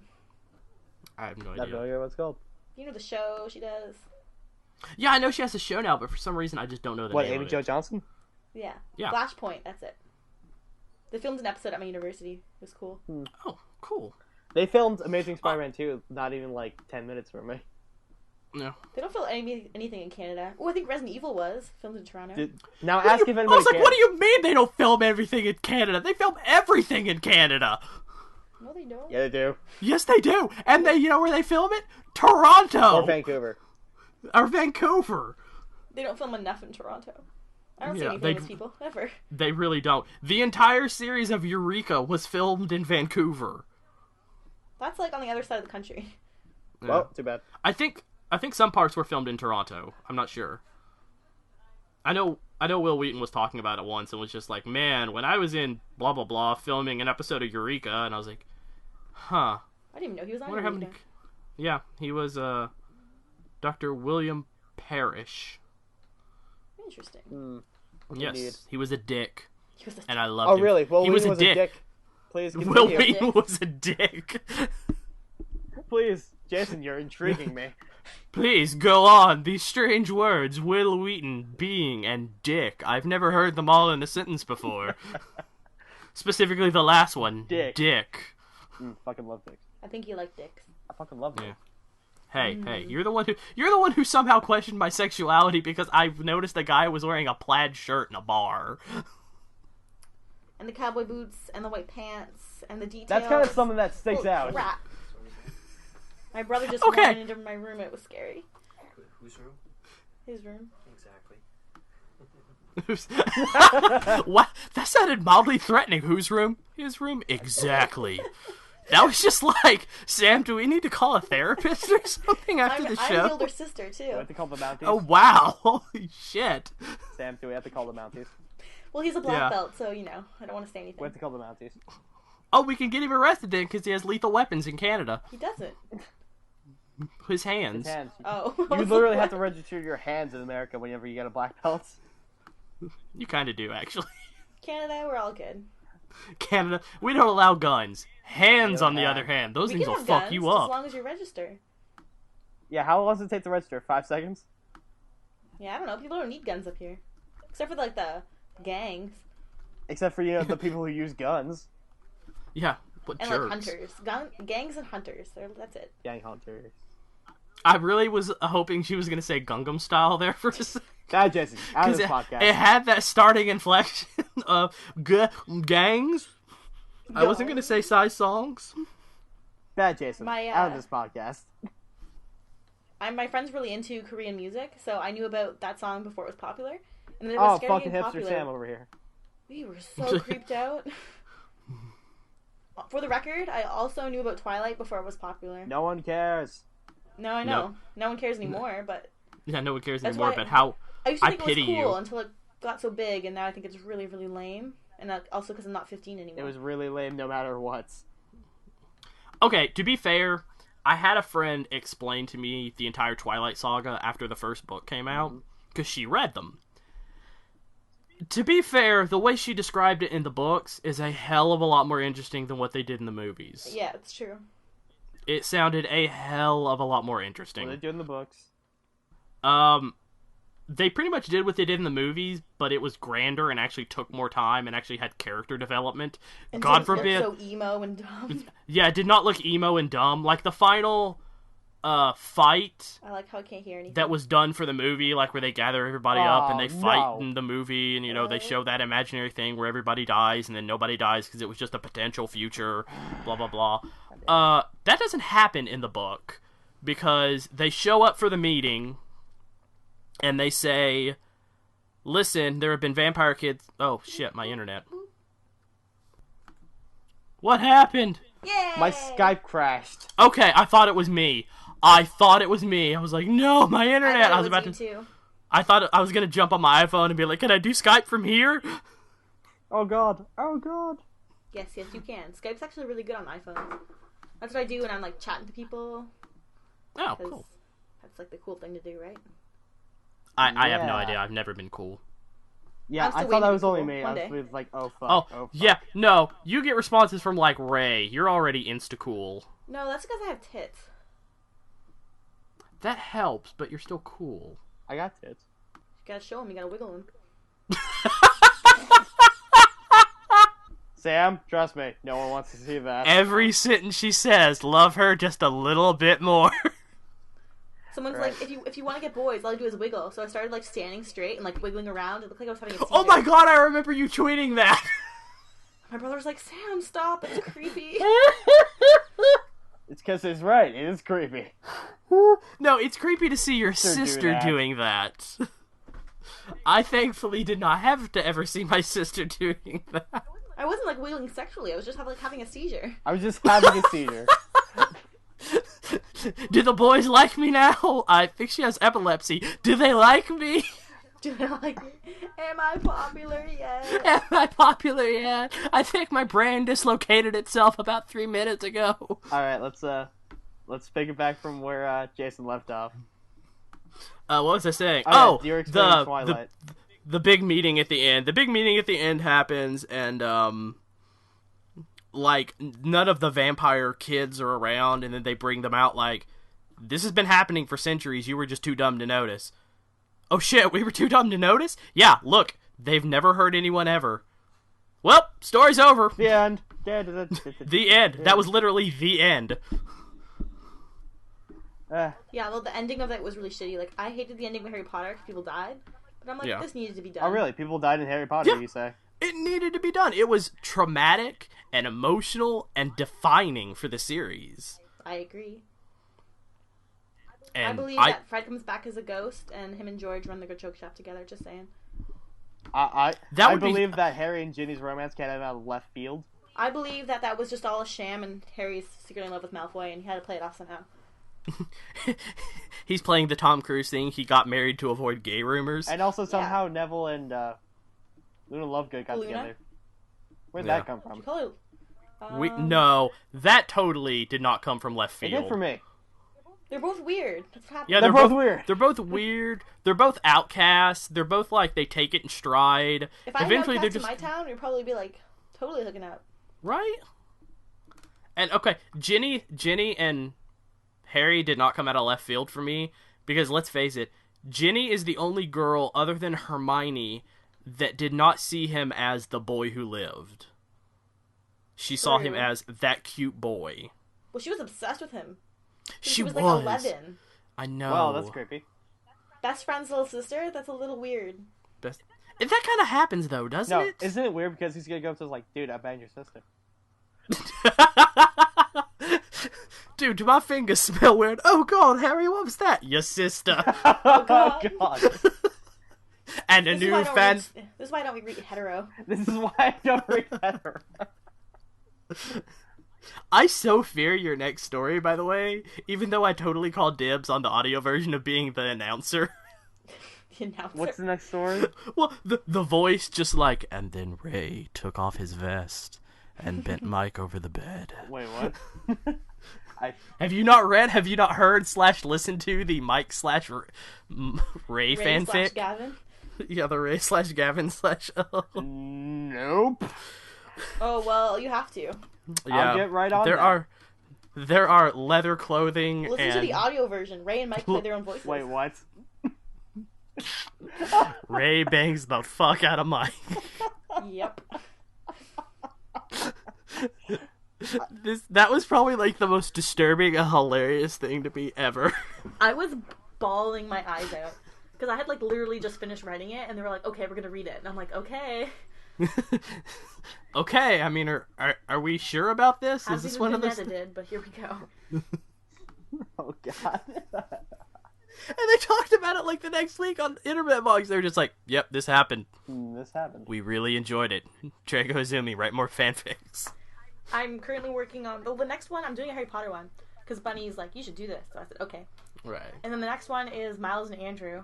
I have no idea. I have no idea what it's called. You know the show she does? Yeah, I know she has a show now, but for some reason I just don't know the name Amy of it. Jo Johnson? Yeah. Yeah. Flashpoint, that's it. They filmed an episode at my university. It was cool. Oh, cool. They filmed Amazing Spider-Man 2, not even like 10 minutes from me. No. They don't film anything in Canada. Oh, I think Resident Evil was filmed in Toronto. Now ask if anybody I was like, cares. what do you mean they don't film everything in Canada? They film everything in Canada. No, they don't. Yeah, they do. Yes, they do. And they, you know where they film it? Toronto. Or Vancouver. Or Vancouver. They don't film enough in Toronto. I don't see Yeah, any famous people, ever. They really don't. The entire series of Eureka was filmed in Vancouver. That's like on the other side of the country. Yeah. Well, too bad. I think some parts were filmed in Toronto. I'm not sure. I know Will Wheaton was talking about it once and was just like, man, when I was in blah blah blah filming an episode of Eureka, and I was like, huh. I didn't even know he was on Wonder Eureka. how many... Yeah, he was Dr. William Parrish. Interesting. Yes, Indeed. he was a dick, He was a and I loved him. Oh, really? Well, he Wheaton was a dick. Please Will continue. Wheaton was a dick. Please, Jason, you're intriguing me. Please, go on. These strange words, Will Wheaton, being, and dick. I've never heard them all in a sentence before. Specifically the last one. Dick. Fucking love dicks. I think you like dicks. I fucking love them. Yeah. Hey, you're the one who somehow questioned my sexuality because I've noticed a guy was wearing a plaid shirt in a bar. And the cowboy boots, and the white pants, and the details. That's kind of something that sticks Holy out. crap. My brother just Okay. wandered into my room. It was scary. Whose room? His room. Exactly. What? That sounded mildly threatening. Whose room? His room? Exactly. That was just like, Sam, do we need to call a therapist or something after the I'm show? the older sister, too. Do we have to call the Mounties? Oh, wow. Holy shit. Sam, do we have to call the Mounties? Well, he's a black Yeah. belt, so, you know, I don't want to say anything. We have to call the Mounties. Oh, we can get him arrested then because he has lethal weapons in Canada. He doesn't. His hands. His hands. Oh. You literally have to register your hands in America whenever you get a black belt. You kind of do, actually. Canada, we're all good. Canada, we don't allow guns. Hands, Yeah. on the other hand, those We things can will have fuck guns, you As up. long as you register. Yeah, how long does it take to register? 5 seconds? Yeah, I don't know. People don't need guns up here. Except for, like, the gangs. Except for, the people who use guns. Yeah, but And, jerks. like, hunters. Gangs and hunters. That's it. Gang hunters. I really was hoping she was going to say Gangnam Style there for a second. Bad Jason, out of Because this podcast. it had that starting inflection of gangs. I wasn't going to say size songs. Bad Jason, My, out of this podcast. My friend's really into Korean music, so I knew about that song before it was popular. And then it was Oh, scary fucking and hipster popular. Sam over here. We were so creeped out. For the record, I also knew about Twilight before it was popular. No one cares. No, I know. No one cares anymore, but Yeah, no one cares That's anymore, why- but how... I used to I think it was pity cool you. until it got so big, and now I think it's really, really lame. And also because I'm not 15 anymore. It was really lame no matter what. Okay, to be fair, I had a friend explain to me the entire Twilight saga after the first book came out, because she read them. To be fair, the way she described it in the books is a hell of a lot more interesting than what they did in the movies. Yeah, it's true. It sounded a hell of a lot more What interesting. they do in the books They pretty much did what they did in the movies, but it was grander and actually took more time and actually had character development. And God didn't look forbid. so emo and dumb. Yeah, it did not look emo and dumb. Like the final fight I like how I can't hear anything. that was done for the movie, like where they gather everybody up and they fight in the movie, and they show that imaginary thing where everybody dies and then nobody dies because it was just a potential future, blah blah blah. That doesn't happen in the book because they show up for the meeting and they say, "Listen, there have been vampire kids." Oh shit, my internet. What happened? Yay! My Skype crashed. Okay, I thought it was me. I was like, no, my internet. I was about to. Too. I thought I was gonna jump on my iPhone and be like, can I do Skype from here? Oh god. Oh god. Yes, you can. Skype's actually really good on iPhones. That's what I do when I'm like chatting to people. Oh, cool. That's like the cool thing to do, right? I have no idea. I've never been cool. Yeah, I thought that was only me. I was like, oh fuck. Oh fuck. Yeah, no. You get responses from like Ray. You're already insta cool. No, that's because I have tits. That helps, but you're still cool. I got tits. You gotta show them. You gotta wiggle them. Sam, trust me, no one wants to see that. Every sentence she says, love her just a little bit more. Someone's like, if you want to get boys, all you do is wiggle. So I started like standing straight and like wiggling around. It looked like I was having a seizure. Oh my god, I remember you tweeting that. My brother was like, Sam, stop, it's creepy. It's because it's right, it is creepy. No, it's creepy to see your sister doing that. I thankfully did not have to ever see my sister doing that. I wasn't like wiggling sexually, I was just having a seizure. I was just having a seizure. Do the boys like me now? I think she has epilepsy. Do they like me? Do they like me? Am I popular yet? Am I popular yet? I think my brain dislocated itself about 3 minutes ago. Alright, let's pick it back from where Jason left off. What was I saying? Your experience Twilight. The big meeting at the end. The big meeting at the end happens, and like none of the vampire kids are around, and then they bring them out like, this has been happening for centuries. You were just too dumb to notice. Oh shit, we were too dumb to notice? Yeah, look, they've never heard anyone ever. Well, story's over. The end. The end. That was literally the end. Yeah, well, the ending of it was really shitty. Like, I hated the ending of Harry Potter because people died. But I'm like, this needed to be done. Oh, really? People died in Harry Potter, you say? It needed to be done. It was traumatic and emotional and defining for the series. I agree. And I believe that Fred comes back as a ghost, and him and George run the Good Choke Shop together, just saying. I believe that Harry and Ginny's romance came out of left field. I believe that was just all a sham, and Harry's secretly in love with Malfoy, and he had to play it off somehow. He's playing the Tom Cruise thing. He got married to avoid gay rumors. And also somehow Neville and Luna Lovegood got together. Where'd that come from? No, that totally did not come from left field. It did for me. They're both weird. That's what happened. Yeah, they're both weird. They're both weird. They're both outcasts. They're both like they take it in stride. If I had outcasts in my town, we'd probably be like totally hooking up. Right? And okay, Ginny and Harry did not come out of left field for me because let's face it, Ginny is the only girl other than Hermione that did not see him as the boy who lived. She saw him as that cute boy. Well, she was obsessed with him. She was like 11. I know. Well, that's creepy. Best friend's little sister? That's a little weird. That kind of happens though, doesn't it? Isn't it weird because he's gonna go up to like, dude, I banged your sister. Dude, do my fingers smell weird? Oh god, Harry, what was that? Your sister. Oh god. And a new fan. This is why I don't read hetero. This is why I don't read hetero. I so fear your next story, by the way, even though I totally called dibs on the audio version of being the announcer. The announcer? What's the next story? Well, the voice just like, and then Ray took off his vest and bent Mike over the bed. Wait, what? Have you not read, have you not heard / listened to the Mike / Ray fanfic? Gavin? Yeah, the Ray / Gavin / Nope. Oh, well, you have to. Yeah, I'll get right on there are leather clothing. Listen to the audio version. Ray and Mike play their own voices. Wait, what? Ray bangs the fuck out of Mike. Yep. That was probably like the most disturbing and hilarious thing to me ever. I was bawling my eyes out because I had like literally just finished writing it, and they were like, "Okay, we're gonna read it," and I'm like, "Okay." Okay, I mean, are we sure about this? Hasn't Is this even one of been those? edited, but here we go. Oh god. And they talked about it like the next week on Internet Blogs. They were just like, "Yep, this happened. This happened. We really enjoyed it." Dracoiziumi, write more fanfics. I'm currently working on the next one. I'm doing a Harry Potter one because Bunny's like, "You should do this," so I said, "Okay." Right. And then the next one is Miles and Andrew,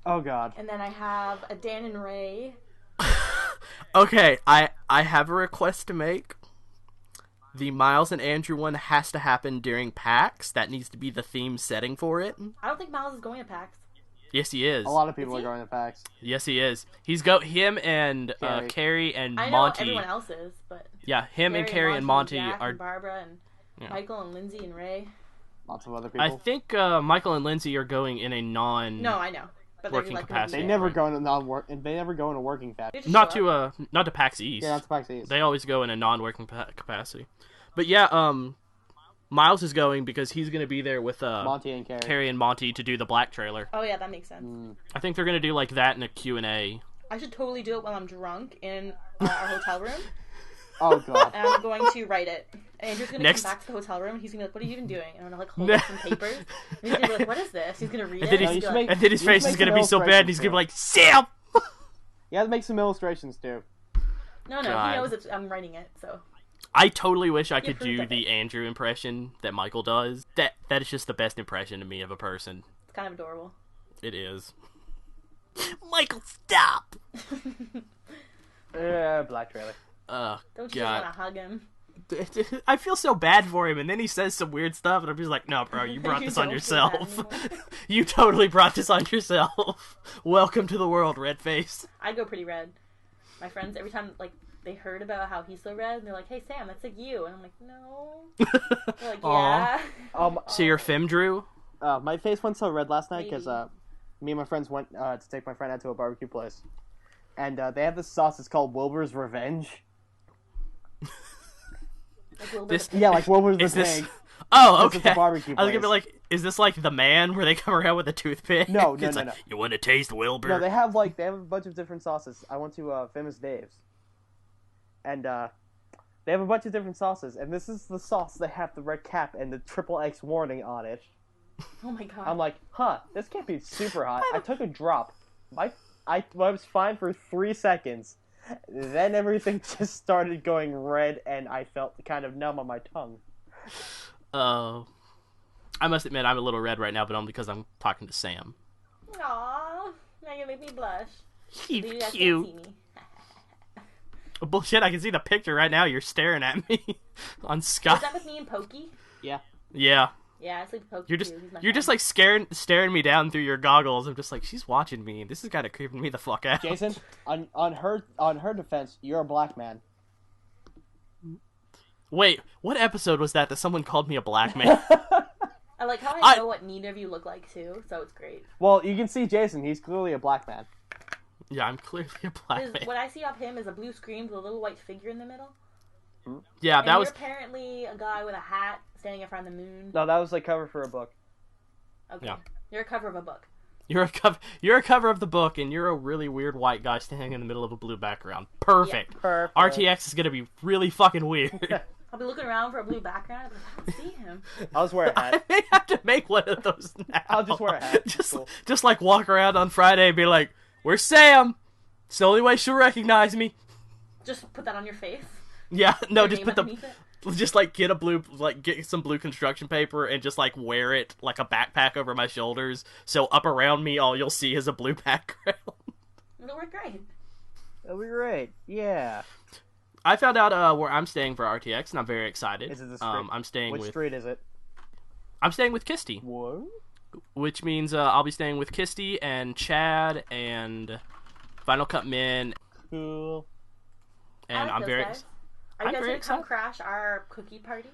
Oh god. and then I have a Dan and Ray. Okay, I have a request to make. The Miles and Andrew one has to happen during PAX. That needs to be the theme setting for it. I don't think Miles is going to PAX. Yes, he is. A lot of people Is are he? going to PAX. Yes, he is. Him and Carrie and I know Monty. everyone else is, but Yeah, him and Carrie and Monty Jack are. and Barbara and Yeah. Michael and Lindsay and Ray. Lots of other people. I think Michael and Lindsay are going in a non. No, I know, but Working they're like capacity. They They never go into non-work, and they never go into working They capacity. just Not show up. to not to PAX East. Yeah, that's PAX East. They always go in a non-working capacity. But yeah, Miles is going because he's going to be there with Monty and Carrie. Carrie and Monty to do the Black trailer. Oh yeah, that makes sense. I think they're going to do like that in a Q&A. I should totally do it while I'm drunk in our hotel room, Oh god. and I'm going to write it. And Andrew's gonna Next- come back to the hotel room. He's gonna be like, "What are you even doing?" And I'm gonna like hold Ne- up some papers. And he's gonna be like, "What is this?" He's gonna read And it. then And, he's- he's like, And then his You face make is going to some be so bad, and he's going to be like, Sam! You have to make some illustrations too. "No, God. he knows it's, I'm writing it." So I totally wish I could approved do of the it. Andrew impression that Michael does. That is just the best impression to me of a person. it's kind of adorable. It is. Michael, stop! Black trailer. Oh, Don't you God. just want to hug him? I feel so bad for him, and then he says some weird stuff, and I'm just like, no, bro, you brought You this on don't feel bad yourself. anymore. You totally brought this on yourself. Welcome to the world, Redface. I go pretty red. My friends, every time like they heard about how he's so red, and they're like, "Hey Sam, that's like you," and I'm like, "No." They're like, Aw. "Yeah." So you're Femdrew? My face went so red last night because Maybe. me and my friends went to take my friend out to a barbecue place, and they have this sauce. It's called Wilbur's Revenge. Like a little This- bit of Yeah, like Wilbur's Is the this... pig. Oh, This is a okay. barbecue I was gonna be place. like, is this like The Man, where they come around with a toothpick? No, It's no, like, no. You want to taste Wilbur? No, they have a bunch of different sauces. I went to Famous Dave's, and they have a bunch of different sauces, and this is the sauce that have the red cap and the XXX warning on it. Oh my god. I'm like, this can't be super hot. I took a drop. I was fine for 3 seconds. Then everything just started going red, and I felt kind of numb on my tongue. Oh. I must admit, I'm a little red right now, but only because I'm talking to Sam. Aww. Now you make me blush. He's You guys can't cute. see me. Bullshit, I can see the picture right now. You're staring at me on Is Skype. that with me and Pokey? Yeah. Yeah. Yeah, I sleep with Pokey You're just too. He's my you're just friend. like staring me down through your goggles. I'm just like, she's watching me. This is kind of creeping me the fuck out. Jason, on her defense, you're a black man. Wait, what episode was that someone called me a black man? I like how I- I know what neither of you look like too, so it's great. Well, you can see Jason. He's clearly a black man. Yeah, I'm clearly a black His- man. What I see of him is a blue screen with a little white figure in the middle. Yeah, And that you're was apparently a guy with a hat standing in front of the moon. No, that was like cover for a book. Okay. Yeah. You're a cover of a book. you're a cover of the book, and you're a really weird white guy standing in the middle of a blue background. Perfect. Perfect. RTX is gonna be really fucking weird. I'll be looking around for a blue background. I'll be like, I don't see him. I'll just wear a I hat. may have to make one of those now. I'll just wear a hat. Just, Cool. just like walk around on Friday and be like, "Where's Sam?" It's the only way she'll recognize me. Just put that on your face. Yeah, no, Your just name put the, underneath it. just like get some blue construction paper and just like wear it like a backpack over my shoulders. So up around me, all you'll see is a blue background. It'll work great. That'll be great. Yeah. I found out where I'm staying for RTX, and I'm very excited. Is it the street? I'm staying Which with street is it? Kisty, What? which means I'll be staying with Kisty and Chad and Final Cut Min, Cool. and I like I'm those very guys. Are I'm you guys very gonna come excited. crash our cookie party?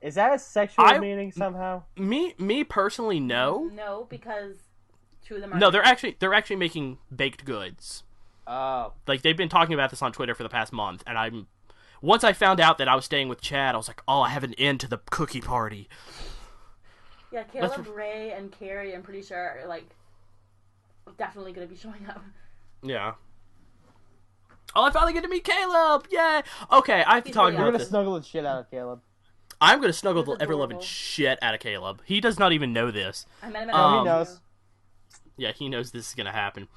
Is that a sexual I- meaning somehow? me personally, no. No, because Two of them are. No, they're actually making baked goods. Oh. Like, they've been talking about this on Twitter for the past month, and once I found out that I was staying with Chad, I was like, oh, I have an end to the cookie party. Yeah, Caleb, Ray, and Carrie, I'm pretty sure, are, like, definitely going to be showing up. Yeah. Oh, I finally get to meet Caleb! Yay! Okay, I have to talk You're about You're gonna this. snuggle the shit out of Caleb. I'm gonna snuggle He's the ever-loving adorable. shit out of Caleb. He does not even know this. I met him at Oh, a he knows. Yeah, he knows this is gonna happen.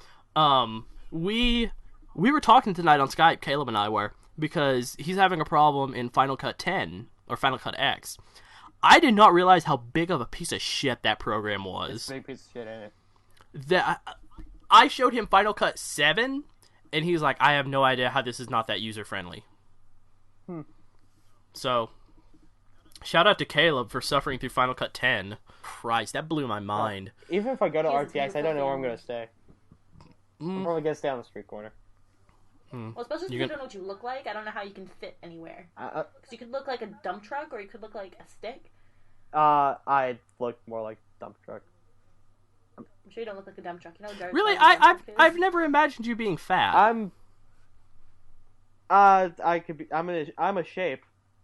We were talking tonight on Skype, Caleb and I were, because he's having a problem in Final Cut 10, or Final Cut X. I did not realize how big of a piece of shit that program was. It's a big piece of shit, ain't it? That I showed him Final Cut 7, and he's like, I have no idea how this is not that user-friendly. So, shout out to Caleb for suffering through Final Cut 10. Christ, that blew my mind. Even if I go to He has a RTX, I don't know where I'm beautiful gonna stay. I'm probably gonna stay on the street corner. Well, especially if you don't know what you look like, I don't know how you can fit anywhere. Because you could look like a dump truck, or you could look like a stick. I look more like dump truck. I'm sure you don't look like a dump truck. You know, Gargoyles Really, dump truck is. I've never imagined you being fat. I could be. I'm a shape.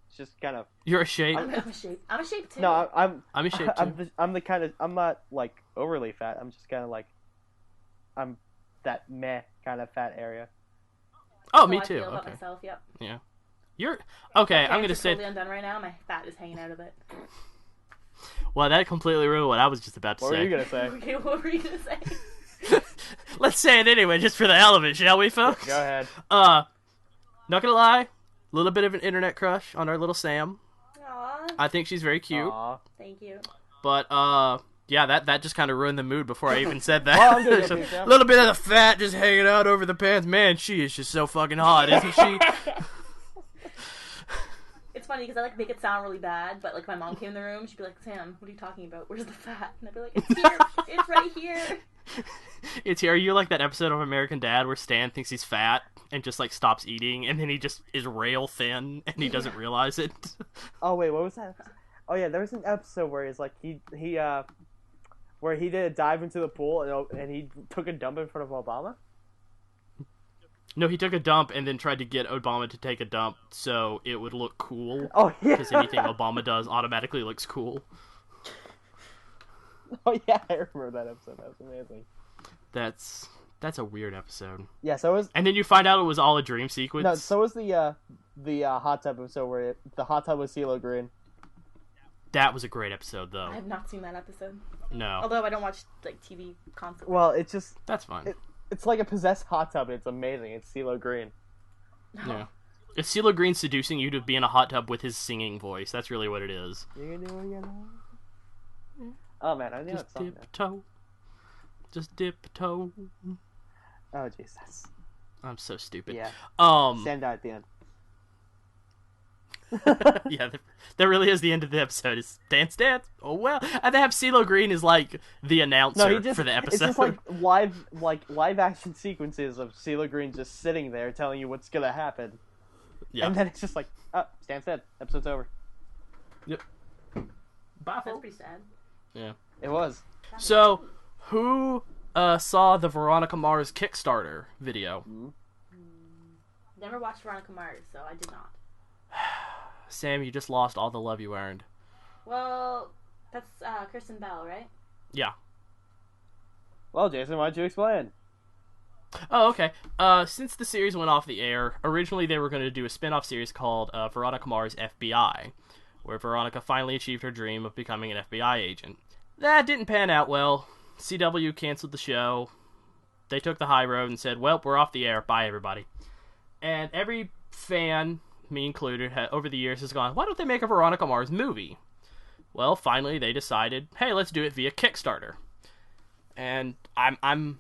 It's just kind of. You're a shape. I'm a shape. I'm a shape too. No, I'm I'm a shape too. I'm the kind of. I'm not like overly fat. I'm just kind of like. I'm that meh kind of fat area. Oh, That's me how I too. feel about Okay. myself, yep. Yeah. You're okay. I'm gonna Parents are say. totally undone right now. My fat is hanging out of it. Well, that completely ruined what I was just about to What say. were you gonna say? Okay, what were you gonna say? Let's say it anyway, just for the hell of it, shall we, folks? Go ahead. Not gonna lie, a little bit of an internet crush on our little Sam. Aw, I think she's very cute, Aw. thank you. but yeah, that just kind of ruined the mood before I even said that. Well, I'm gonna There's go a too, Sam. little bit of the fat just hanging out over the pants. Man, she is just so fucking hot, isn't she? It's funny because I like make it sound really bad, but like if my mom came in the room, she'd be like, "Sam, what are you talking about? Where's the fat?" And I'd be like, "It's here. It's right here." It's here. Are you like that episode of American Dad where Stan thinks he's fat and just like stops eating, and then he just is rail thin and he doesn't realize it? Oh wait, what was that? Oh yeah, there was an episode where he's like where he did a dive into the pool and he took a dump in front of Obama. No, he took a dump and then tried to get Obama to take a dump so it would look cool. Oh yeah. Because anything Obama does automatically looks cool. Oh yeah, I remember that episode. That was amazing. That's a weird episode. Yeah, so it was. And then you find out it was all a dream sequence. No, so was the hot tub episode where the hot tub was CeeLo Green. That was a great episode, though. I have not seen that episode. No, Although I don't watch like TV constantly. Well, it's just that's fine. it's like a possessed hot tub. It's amazing. It's CeeLo Green. Yeah, it's CeeLo Green seducing you to be in a hot tub with his singing voice. That's really what it is. You know. Oh man, I knew Just that song. dip a toe. Just dip a toe. Now. Oh Jesus. I'm so stupid. Yeah. Um. Sam died at the end. Yeah, that really is the end of the episode. It's dance. Oh well, and they have CeeLo Green as like the announcer for the episode. It's just like live action sequences of CeeLo Green just sitting there telling you what's gonna happen. Yeah. And then it's just like, oh, Stan's dead. Episode's over. Yep. That's pretty sad. Yeah. It was. So, who saw the Veronica Mars Kickstarter video? Never watched Veronica Mars, so I did not. Sam, you just lost all the love you earned. Well, that's Kristen Bell, right? Yeah. Well, Jason, why don't you explain? Oh, okay. Since the series went off the air, originally they were going to do a spin-off series called Veronica Mars FBI, where Veronica finally achieved her dream of becoming an FBI agent. That didn't pan out well. CW canceled the show. They took the high road and said, well, we're off the air. Bye, everybody. And every fan, me included, over the years has gone, why don't they make a Veronica Mars movie? Well, finally they decided, hey, let's do it via Kickstarter. And I'm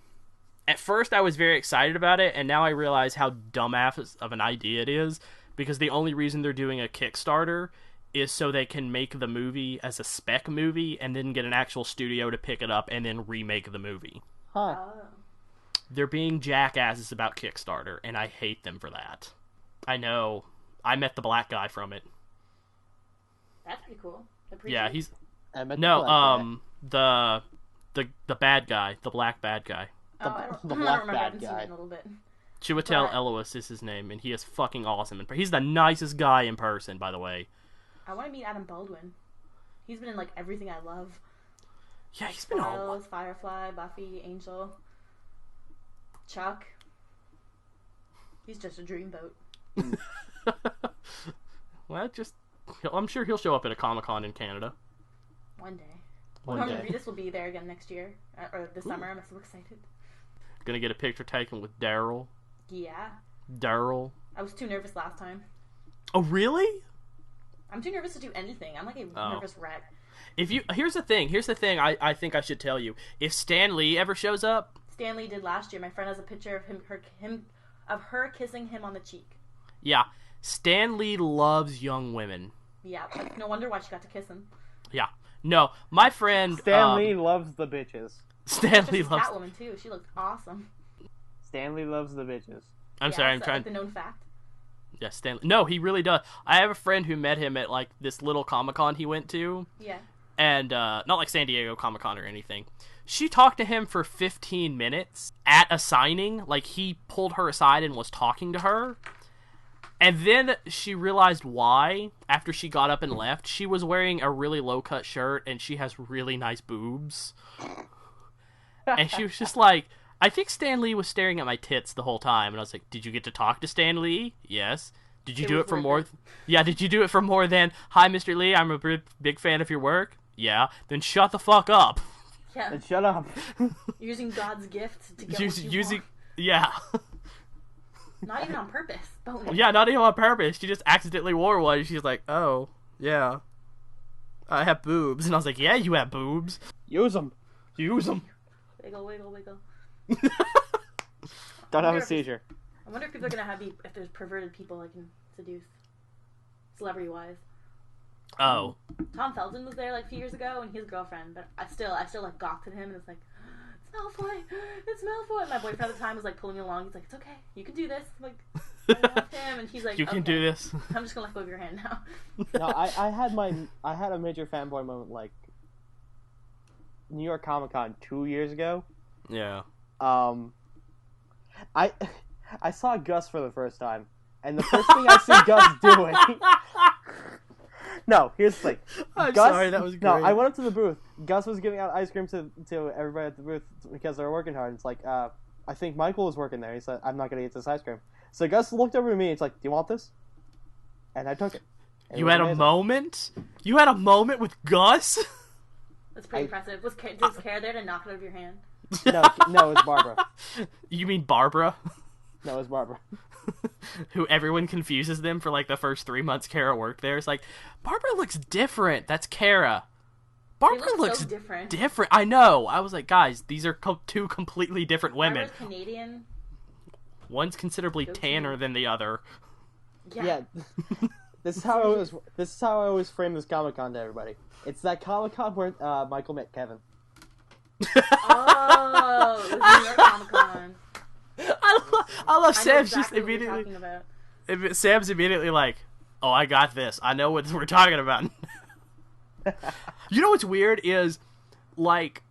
at first I was very excited about it, and now I realize how dumbass of an idea it is, because the only reason they're doing a Kickstarter is so they can make the movie as a spec movie and then get an actual studio to pick it up and then remake the movie. Huh. Oh. They're being jackasses about Kickstarter, and I hate them for that. I know. I met the black guy from it. That's pretty cool. The preacher? Yeah, he's... I met No, the black guy. the the bad guy, the black bad guy. Oh, I don't black remember. I bad haven't seen guy. it in a little bit. Chiwetel But- Ejiofor is his name, and he is fucking awesome. He's the nicest guy in person, by the way. I want to meet Adam Baldwin. He's been in like everything I love. Yeah, he's been all. Files, Firefly, Buffy, Angel, Chuck. He's just a dreamboat. Well, I'm sure he'll show up at a Comic-Con in Canada. One day. One Norman day. Reedus will be there again next year or this summer. I'm so excited. Gonna get a picture taken with Daryl. Yeah. Daryl. I was too nervous last time. Oh, really? I'm too nervous to do anything. I'm like a Oh. nervous wreck. Here's the thing I think I should tell you. If Stan Lee ever shows up, Stanley did last year. My friend has a picture of her kissing him on the cheek. yeah, Stan Lee loves young women. Yeah, like, no wonder why she got to kiss him. Yeah. No, my friend Stan Lee loves the bitches. Stan Just Lee as loves. Catwoman too. She looked awesome. Stan Lee loves the bitches. I'm sorry, I'm trying. Like the known fact. Yeah, Stan. No, he really does. I have a friend who met him at like this little Comic-Con he went to, Yeah. and not like San Diego Comic-Con or anything. She talked to him for 15 minutes at a signing. Like, he pulled her aside and was talking to her. And then she realized why after she got up and left. She was wearing a really low-cut shirt, and she has really nice boobs. And she was just like, I think Stan Lee was staring at my tits the whole time. And I was like, did you get to talk to Stan Lee? Yes. Did you It do was it for worth more? it. Yeah, did you do it for more than, hi, Mr. Lee, I'm a big fan of your work? Yeah. Then shut the fuck up. Yeah. And shut up. Using God's gift to get Use- what you using, want. yeah. Not even on purpose. Bonus. Yeah, not even on purpose. She just accidentally wore one. She's like, oh, yeah. I have boobs. And I was like, yeah, you have boobs. Use them. Use them. Wiggle, wiggle, wiggle. Don't have wonder a if seizure. I wonder if people are gonna have if there's perverted people I can seduce, celebrity wise. Oh. Tom Felton was there like a few years ago and his girlfriend, but I still like gawked at him and it's like, it's Malfoy, it's Malfoy. And my boyfriend at the time was like pulling me along. He's like, it's okay, you can do this. I'm like, I love him, and he's like, You can okay. do this. I'm just gonna let go of your hand now. No, I had a major fanboy moment like New York Comic Con 2 years ago. Yeah. I saw Gus for the first time, and the first thing I see Gus doing. No, here's the thing. I'm Gus, sorry, that was great. No, I went up to the booth. Gus was giving out ice cream to everybody at the booth because they were working hard. It's like, I think Michael was working there. He said, I'm not going to eat this ice cream. So Gus looked over at me and it's like, do you want this? And I took it. And You it was had a amazing. moment? You had a moment with Gus? That's pretty impressive. Was Kara there to knock it out of your hand? No, it was Barbara. You mean Barbara? No, it was Barbara. Who everyone confuses them for like the first 3 months Kara worked there. It's like, Barbara looks different. That's Kara. Barbara look so looks different. different. I know. I was like, guys, these are two completely different women. Barbara's Canadian. One's considerably Go to tanner me. than the other. Yeah. This is how I always frame this Comic-Con to everybody. It's that Comic-Con where Michael met Kevin. Oh, it was New York Comic Con. I love Sam's just exactly what you're immediately. talking about. Sam's immediately like, "Oh, I got this. I know what we're talking about." You know what's weird is, like,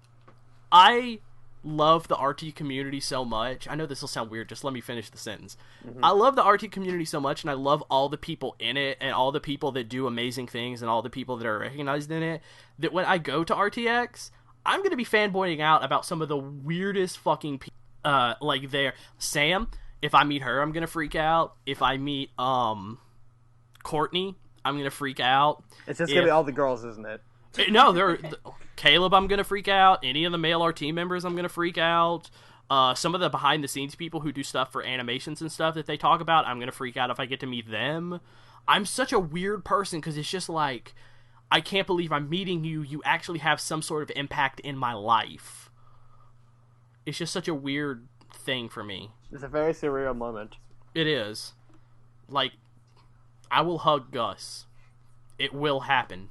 I love the RT community so much. I know this will sound weird. Just let me finish the sentence. Mm-hmm. I love the RT community so much, and I love all the people in it, and all the people that do amazing things, and all the people that are recognized in it. That when I go to RTX, I'm gonna be fanboying out about some of the weirdest fucking people. Like there, Sam. If I meet her, I'm gonna freak out. If I meet Courtney, I'm gonna freak out. It's just gonna be all the girls, isn't it? No, Caleb. I'm gonna freak out. Any of the male RT members, I'm gonna freak out. Some of the behind the scenes people who do stuff for animations and stuff that they talk about, I'm gonna freak out if I get to meet them. I'm such a weird person because it's just like, I can't believe I'm meeting you. You actually have some sort of impact in my life. It's just such a weird thing for me. It's a very surreal moment. It is. Like, I will hug Gus. It will happen.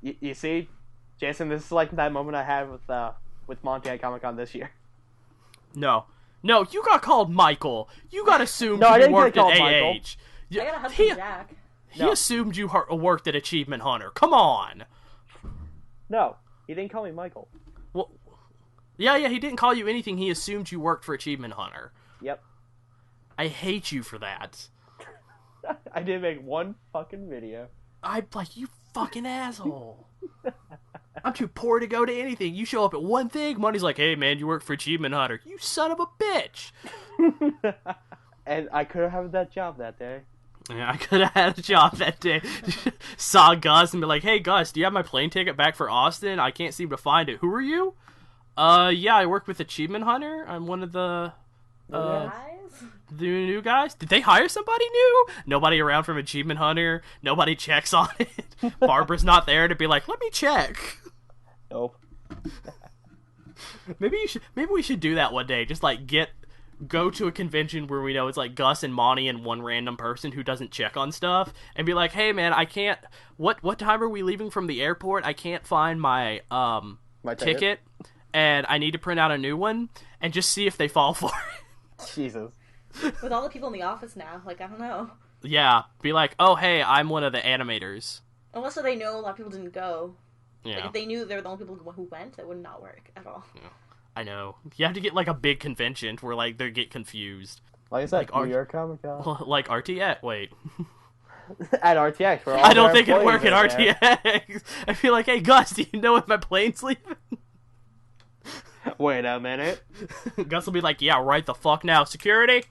You see, Jason, this is like that moment I had with Monty at Comic-Con this year. No, you got called Michael. You got assumed No, I you didn't get worked at called AH. Michael. I got a hug he, from Jack. he No. assumed you worked at Achievement Hunter. Come on. No, he didn't call me Michael. Well, yeah, he didn't call you anything. He assumed you worked for Achievement Hunter. Yep. I hate you for that. I didn't make one fucking video. I'm like, you fucking asshole. I'm too poor to go to anything. You show up at one thing, Money's like, hey man, you work for Achievement Hunter. You son of a bitch. And I could have had that job that day. Yeah, I could have had a job that day. Saw Gus and be like, hey Gus, do you have my plane ticket back for Austin? I can't seem to find it. Who are you? Yeah, I work with Achievement Hunter. I'm one of the new guys. Did they hire somebody new? Nobody around from Achievement Hunter. Nobody checks on it. Barbara's not there to be like, let me check. Nope. Maybe we should do that one day. Just like go to a convention where we know it's like Gus and Monty and one random person who doesn't check on stuff, and be like, hey man, I can't. What time are we leaving from the airport? I can't find my ticket, and I need to print out a new one, and just see if they fall for it. Jesus. With all the people in the office now, like, I don't know. Yeah, be like, oh hey, I'm one of the animators. Unless they know a lot of people didn't go. Yeah. Like, if they knew they were the only people who went, it would not work at all. Yeah. I know. You have to get like a big convention where like they get confused. Like I said, New York Comic Con. Like RTX. Wait. At RTX. Where all I don't think their it'd work at employees are RTX. I feel like, hey Gus, do you know if my plane's leaving? there. Wait a minute. Gus will be like, yeah, right the fuck now. Security?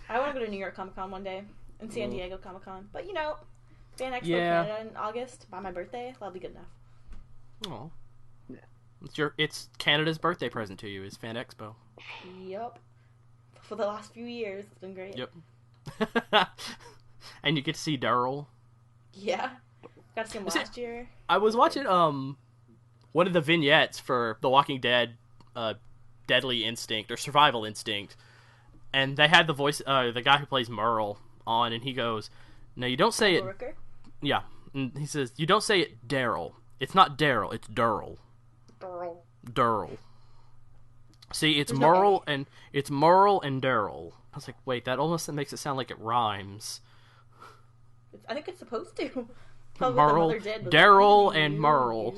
I want to go to New York Comic Con one day. And San Diego Comic Con. But, you know, Fan Expo Canada in August, by my birthday, that'll be good enough. Oh. Yeah. It's Canada's birthday present to you, is Fan Expo. Yep. For the last few years, it's been great. Yep. And you get to see Daryl. Yeah. Got to see him last year. I was watching one of the vignettes for The Walking Dead, Deadly Instinct, or Survival Instinct, and they had the voice, the guy who plays Merle on, and he goes, no, you don't say it... Ricker? Yeah. And he says, you don't say it Daryl. It's not Daryl, it's Durl. Durl. See, it's Merle and Daryl. I was like, wait, that almost makes it sound like it rhymes. I think it's supposed to. Merle, Daryl, and Merle.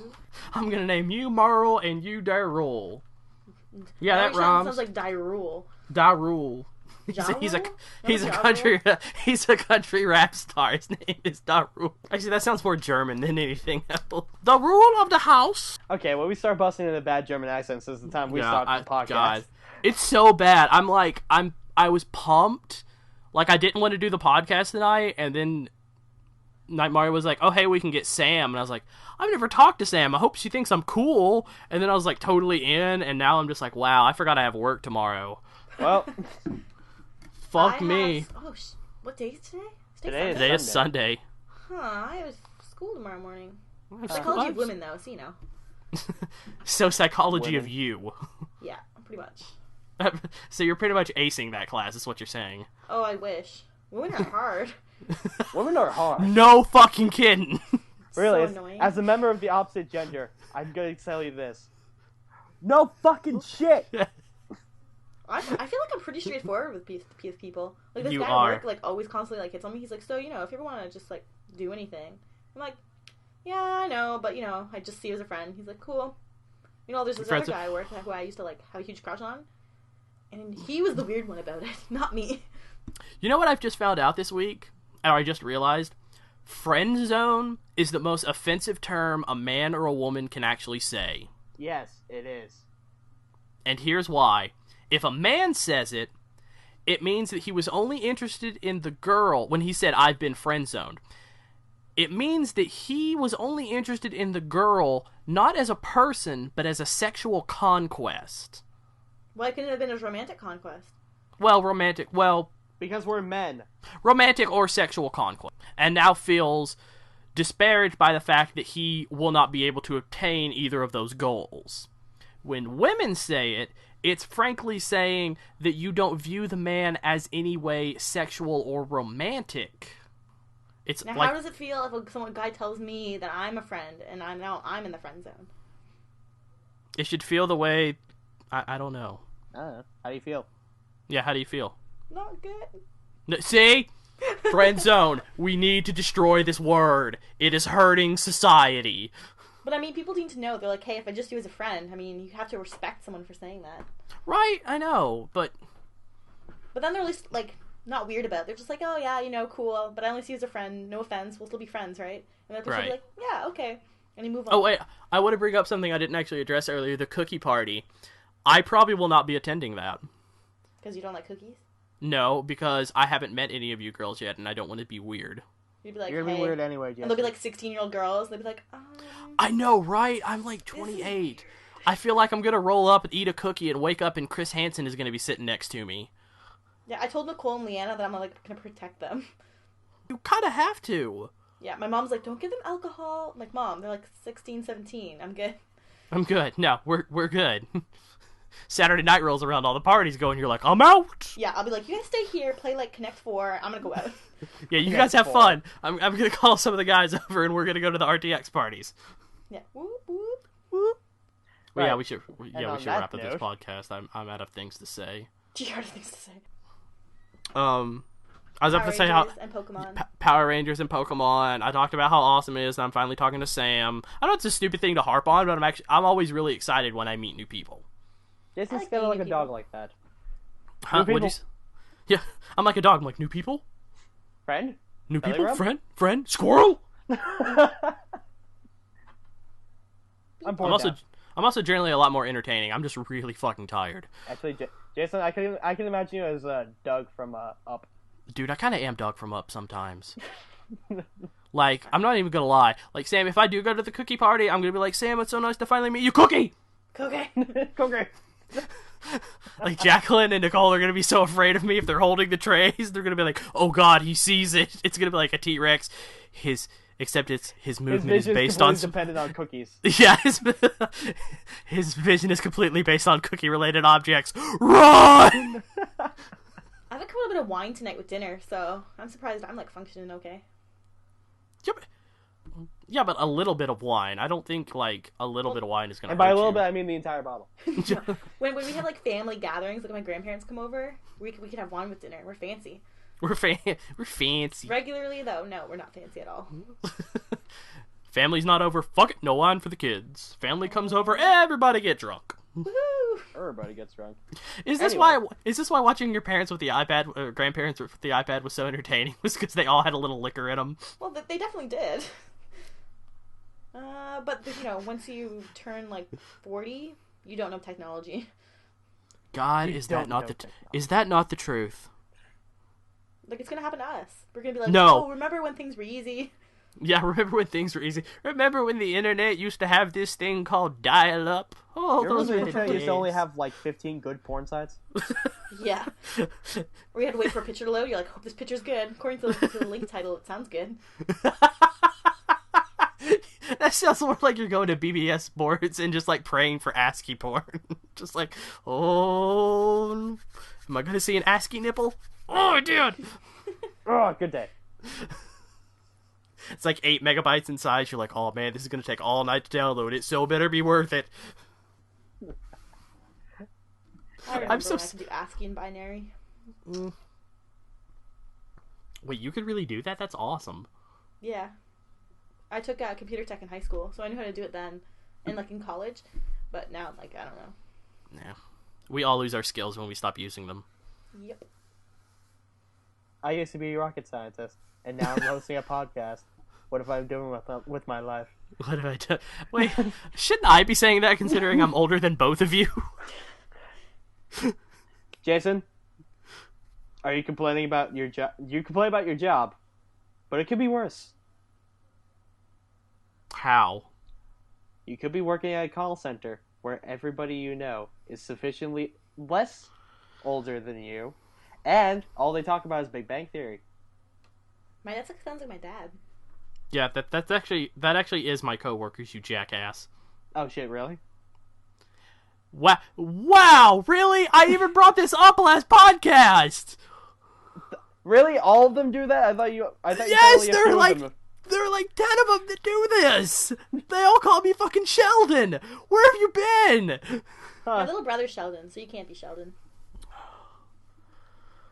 I'm gonna name you Merle and you Daryl. Yeah, that rhymes. Sounds like Daryl. Daryl. He's a country rap star. His name is Daryl. Actually, that sounds more German than anything else. The rule of the house. Okay, well, we start busting into bad German accents since the time we started the podcast. God. It's so bad. I was pumped. Like, I didn't want to do the podcast tonight, and then Knightmari was like, oh, hey, we can get Sam. And I was like, I've never talked to Sam. I hope she thinks I'm cool. And then I was like totally in, and now I'm just like, wow, I forgot I have work tomorrow. Well... Fuck me. What day is today? Today is Sunday. Huh, I have school tomorrow morning. Psychology of women, though, so you know. So psychology of you. Yeah, pretty much. So you're pretty much acing that class, is what you're saying. Oh, I wish. Women are hard. Women are hard. No fucking kidding. Really, so annoying. As a member of the opposite gender, I'm going to tell you this. No fucking shit! I feel like I'm pretty straightforward with people. Like, this You guy are. at work, like, always constantly, like, hits on me. He's like, so, you know, if you ever want to just, like, do anything. I'm like, yeah, I know, but, you know, I just see you as a friend. He's like, cool. You know, there's this other guy at work who I used to, like, have a huge crush on. And he was the weird one about it, not me. You know what I've just found out this week? Or I just realized? Friend zone is the most offensive term a man or a woman can actually say. Yes, it is. And here's why. If a man says it, it means that he was only interested in the girl when he said, I've been friend-zoned. It means that he was only interested in the girl not as a person, but as a sexual conquest. Why couldn't it have been a romantic conquest? Because we're men. Romantic or sexual conquest. And now feels disparaged by the fact that he will not be able to obtain either of those goals. When women say it, it's frankly saying that you don't view the man as any way sexual or romantic. It's now, like, how does it feel if a guy tells me that I'm a friend and I'm in the friend zone? it should feel the way... I don't know. How do you feel? Yeah, how do you feel? Not good. See? Friend zone. We need to destroy this word. It is hurting society. But I mean, people need to know. They're like, hey, if I just you as a friend, I mean, you have to respect someone for saying that. Right, I know, but then they're at least, like, not weird about it. They're just like, oh, yeah, you know, cool, but I only see you as a friend. No offense. We'll still be friends, right? And they'll be like, yeah, okay. And you move on. Oh, wait, I want to bring up something I didn't actually address earlier, the cookie party. I probably will not be attending that. Because you don't like cookies? No, because I haven't met any of you girls yet, and I don't want to be weird. You'd be like, you're gonna be weird anyway, Jason. And they'll be like 16-year-old girls. They'll be like, I know, right? I'm like 28. I feel like I'm gonna roll up and eat a cookie and wake up and Chris Hansen is gonna be sitting next to me. Yeah, I told Nicole and Leanna that I'm like gonna protect them. You kind of have to. Yeah, my mom's like, don't give them alcohol. I'm like, Mom, they're like 16, 17. I'm good. I'm good. No, we're good. Saturday night rolls around, all the parties go, and you're like, I'm out! Yeah, I'll be like, you guys stay here, play, like, Connect 4, I'm gonna go out. Yeah, you guys have fun. I'm gonna call some of the guys over, and we're gonna go to the RTX parties. Yeah. Whoop, whoop. Whoop. Well, Right. yeah, we should wrap up this note- podcast. I'm out of things to say. You're out of things to say. I was up to say how Power Rangers and Pokemon. Power Rangers and Pokemon. I talked about how awesome it is, and I'm finally talking to Sam. I know it's a stupid thing to harp on, but I'm always really excited when I meet new people. Jason's like kind of like meeting a dog people. like that. Huh? New people. Yeah, I'm like a dog. I'm like, new people? Friend? New Belly people? rub? Friend? Squirrel? I'm bored now. I'm also generally a lot more entertaining. I'm just really fucking tired. Actually, Jason, I can imagine you as Doug from Up. Dude, I kind of am Doug from Up sometimes. Like, I'm not even gonna lie. Like, Sam, if I do go to the cookie party, I'm gonna be like, Sam, it's so nice to finally meet you, Cookie! Okay. Cookie. Like, Jacqueline and Nicole are gonna be so afraid of me if they're holding the trays. They're gonna be like, oh god, he sees it. It's gonna be like a T-Rex. Except his movement is based on dependent on cookies. Yeah, his vision is completely based on cookie-related objects. Run! I have a little bit of wine tonight with dinner, so I'm surprised I'm, like, functioning okay. Yeah, but a little bit of wine. I don't think, like, a little bit of wine is gonna And by hurt a little you. bit, I mean the entire bottle. When we have, like, family gatherings, like, when my grandparents come over, we could have wine with dinner. We're fancy. We're fancy. Regularly, though, no, we're not fancy at all. Family's not over. Fuck it, no wine for the kids. Family comes over, everybody get drunk. Woohoo! Everybody gets drunk. Is this why watching your parents with the iPad, or grandparents with the iPad was so entertaining? Was because they all had a little liquor in them? Well, they definitely did. But, you know, once you turn, like, 40, you don't know technology. God, is that not the truth? Like, it's gonna happen to us. We're gonna be like, No. oh, remember when things were easy? Yeah, remember when things were easy? Remember when the internet used to have this thing called dial-up? Oh, You those remember were the the internet used to only days. have like 15 good porn sites? Yeah. Or you had to wait for a picture to load. You're like, hope this picture's good. According to the link title, it sounds good. That sounds more like you're going to BBS boards and just like praying for ASCII porn. Just like, oh, am I going to see an ASCII nipple? Oh, I did! Oh, good day. It's like 8 megabytes in size. You're like, oh man, this is going to take all night to download. It so better be worth it. I remember I'm so when I could do ASCII and binary. Wait, you could really do that? That's awesome. Yeah. I took computer tech in high school, so I knew how to do it then, and like in college. But now, like, I don't know. Yeah. We all lose our skills when we stop using them. Yep. I used to be a rocket scientist, and now I'm hosting a podcast. What have I been doing with my life? What have I done? Wait, shouldn't I be saying that considering I'm older than both of you? Jason, are you complaining about your job? You complain about your job, but it could be worse. How? You could be working at a call center where everybody you know is sufficiently less older than you, and all they talk about is Big Bang Theory. That sounds like my dad. Yeah, that actually is my coworkers, you jackass. Oh shit, really? Wow, really? I even brought this up last podcast. Really? All of them do that? I thought you Yes, said only a there few are of like them. 10 of them that do this. They all call me fucking Sheldon. Where have you been? My little brother's Sheldon, so you can't be Sheldon.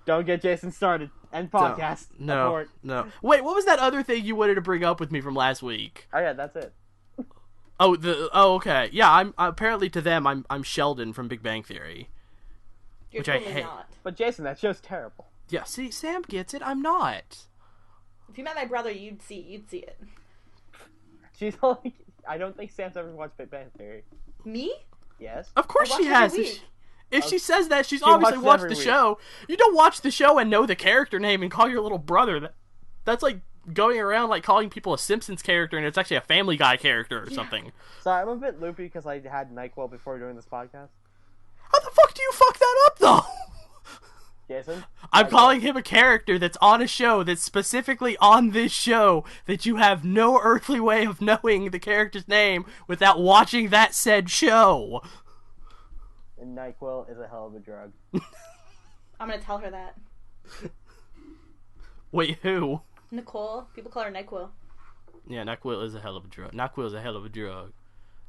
Don't get Jason started. End podcast. No. Abort. Wait, what was that other thing you wanted to bring up with me from last week? Oh yeah, that's it. Okay. Yeah, I'm apparently to them I'm Sheldon from Big Bang Theory. You're Which totally I hate. not. But Jason, that show's terrible. Yeah, see, Sam gets it. I'm not. If you met my brother, you'd see it. She's like, I don't think Sam's ever watched Big Bang Theory. Me? Yes. Of course I she watch has. every week. If she says that, she's She obviously watches watched every the week. show. You don't watch the show and know the character name and call your little brother. That's like going around like calling people a Simpsons character and it's actually a Family Guy character or something. Sorry, I'm a bit loopy because I had NyQuil before doing this podcast. How the fuck do you fuck that up, though? Jason? I'm NyQuil. calling him a character that's on a show that's specifically on this show that you have no earthly way of knowing the character's name without watching that said show. And NyQuil is a hell of a drug. I'm gonna tell her that. Wait, who? Nicole. People call her NyQuil. Yeah, NyQuil is a hell of a drug. NyQuil is a hell of a drug.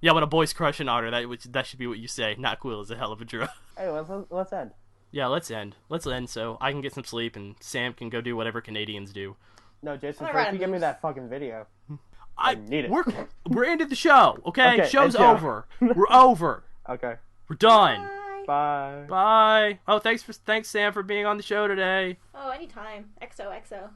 Yeah, when a boy's crushing on her, that should be what you say. NyQuil is a hell of a drug. Hey, let's end. Yeah, let's end. Let's end so I can get some sleep and Sam can go do whatever Canadians do. No, Jason, I'm first right, you give me moves. that fucking video. I need it. We're ended the show, okay? Okay, Show's end show. over. We're over. Okay. We're done. Bye. Bye. Bye. Oh, thanks Sam for being on the show today. Oh, anytime. XOXO.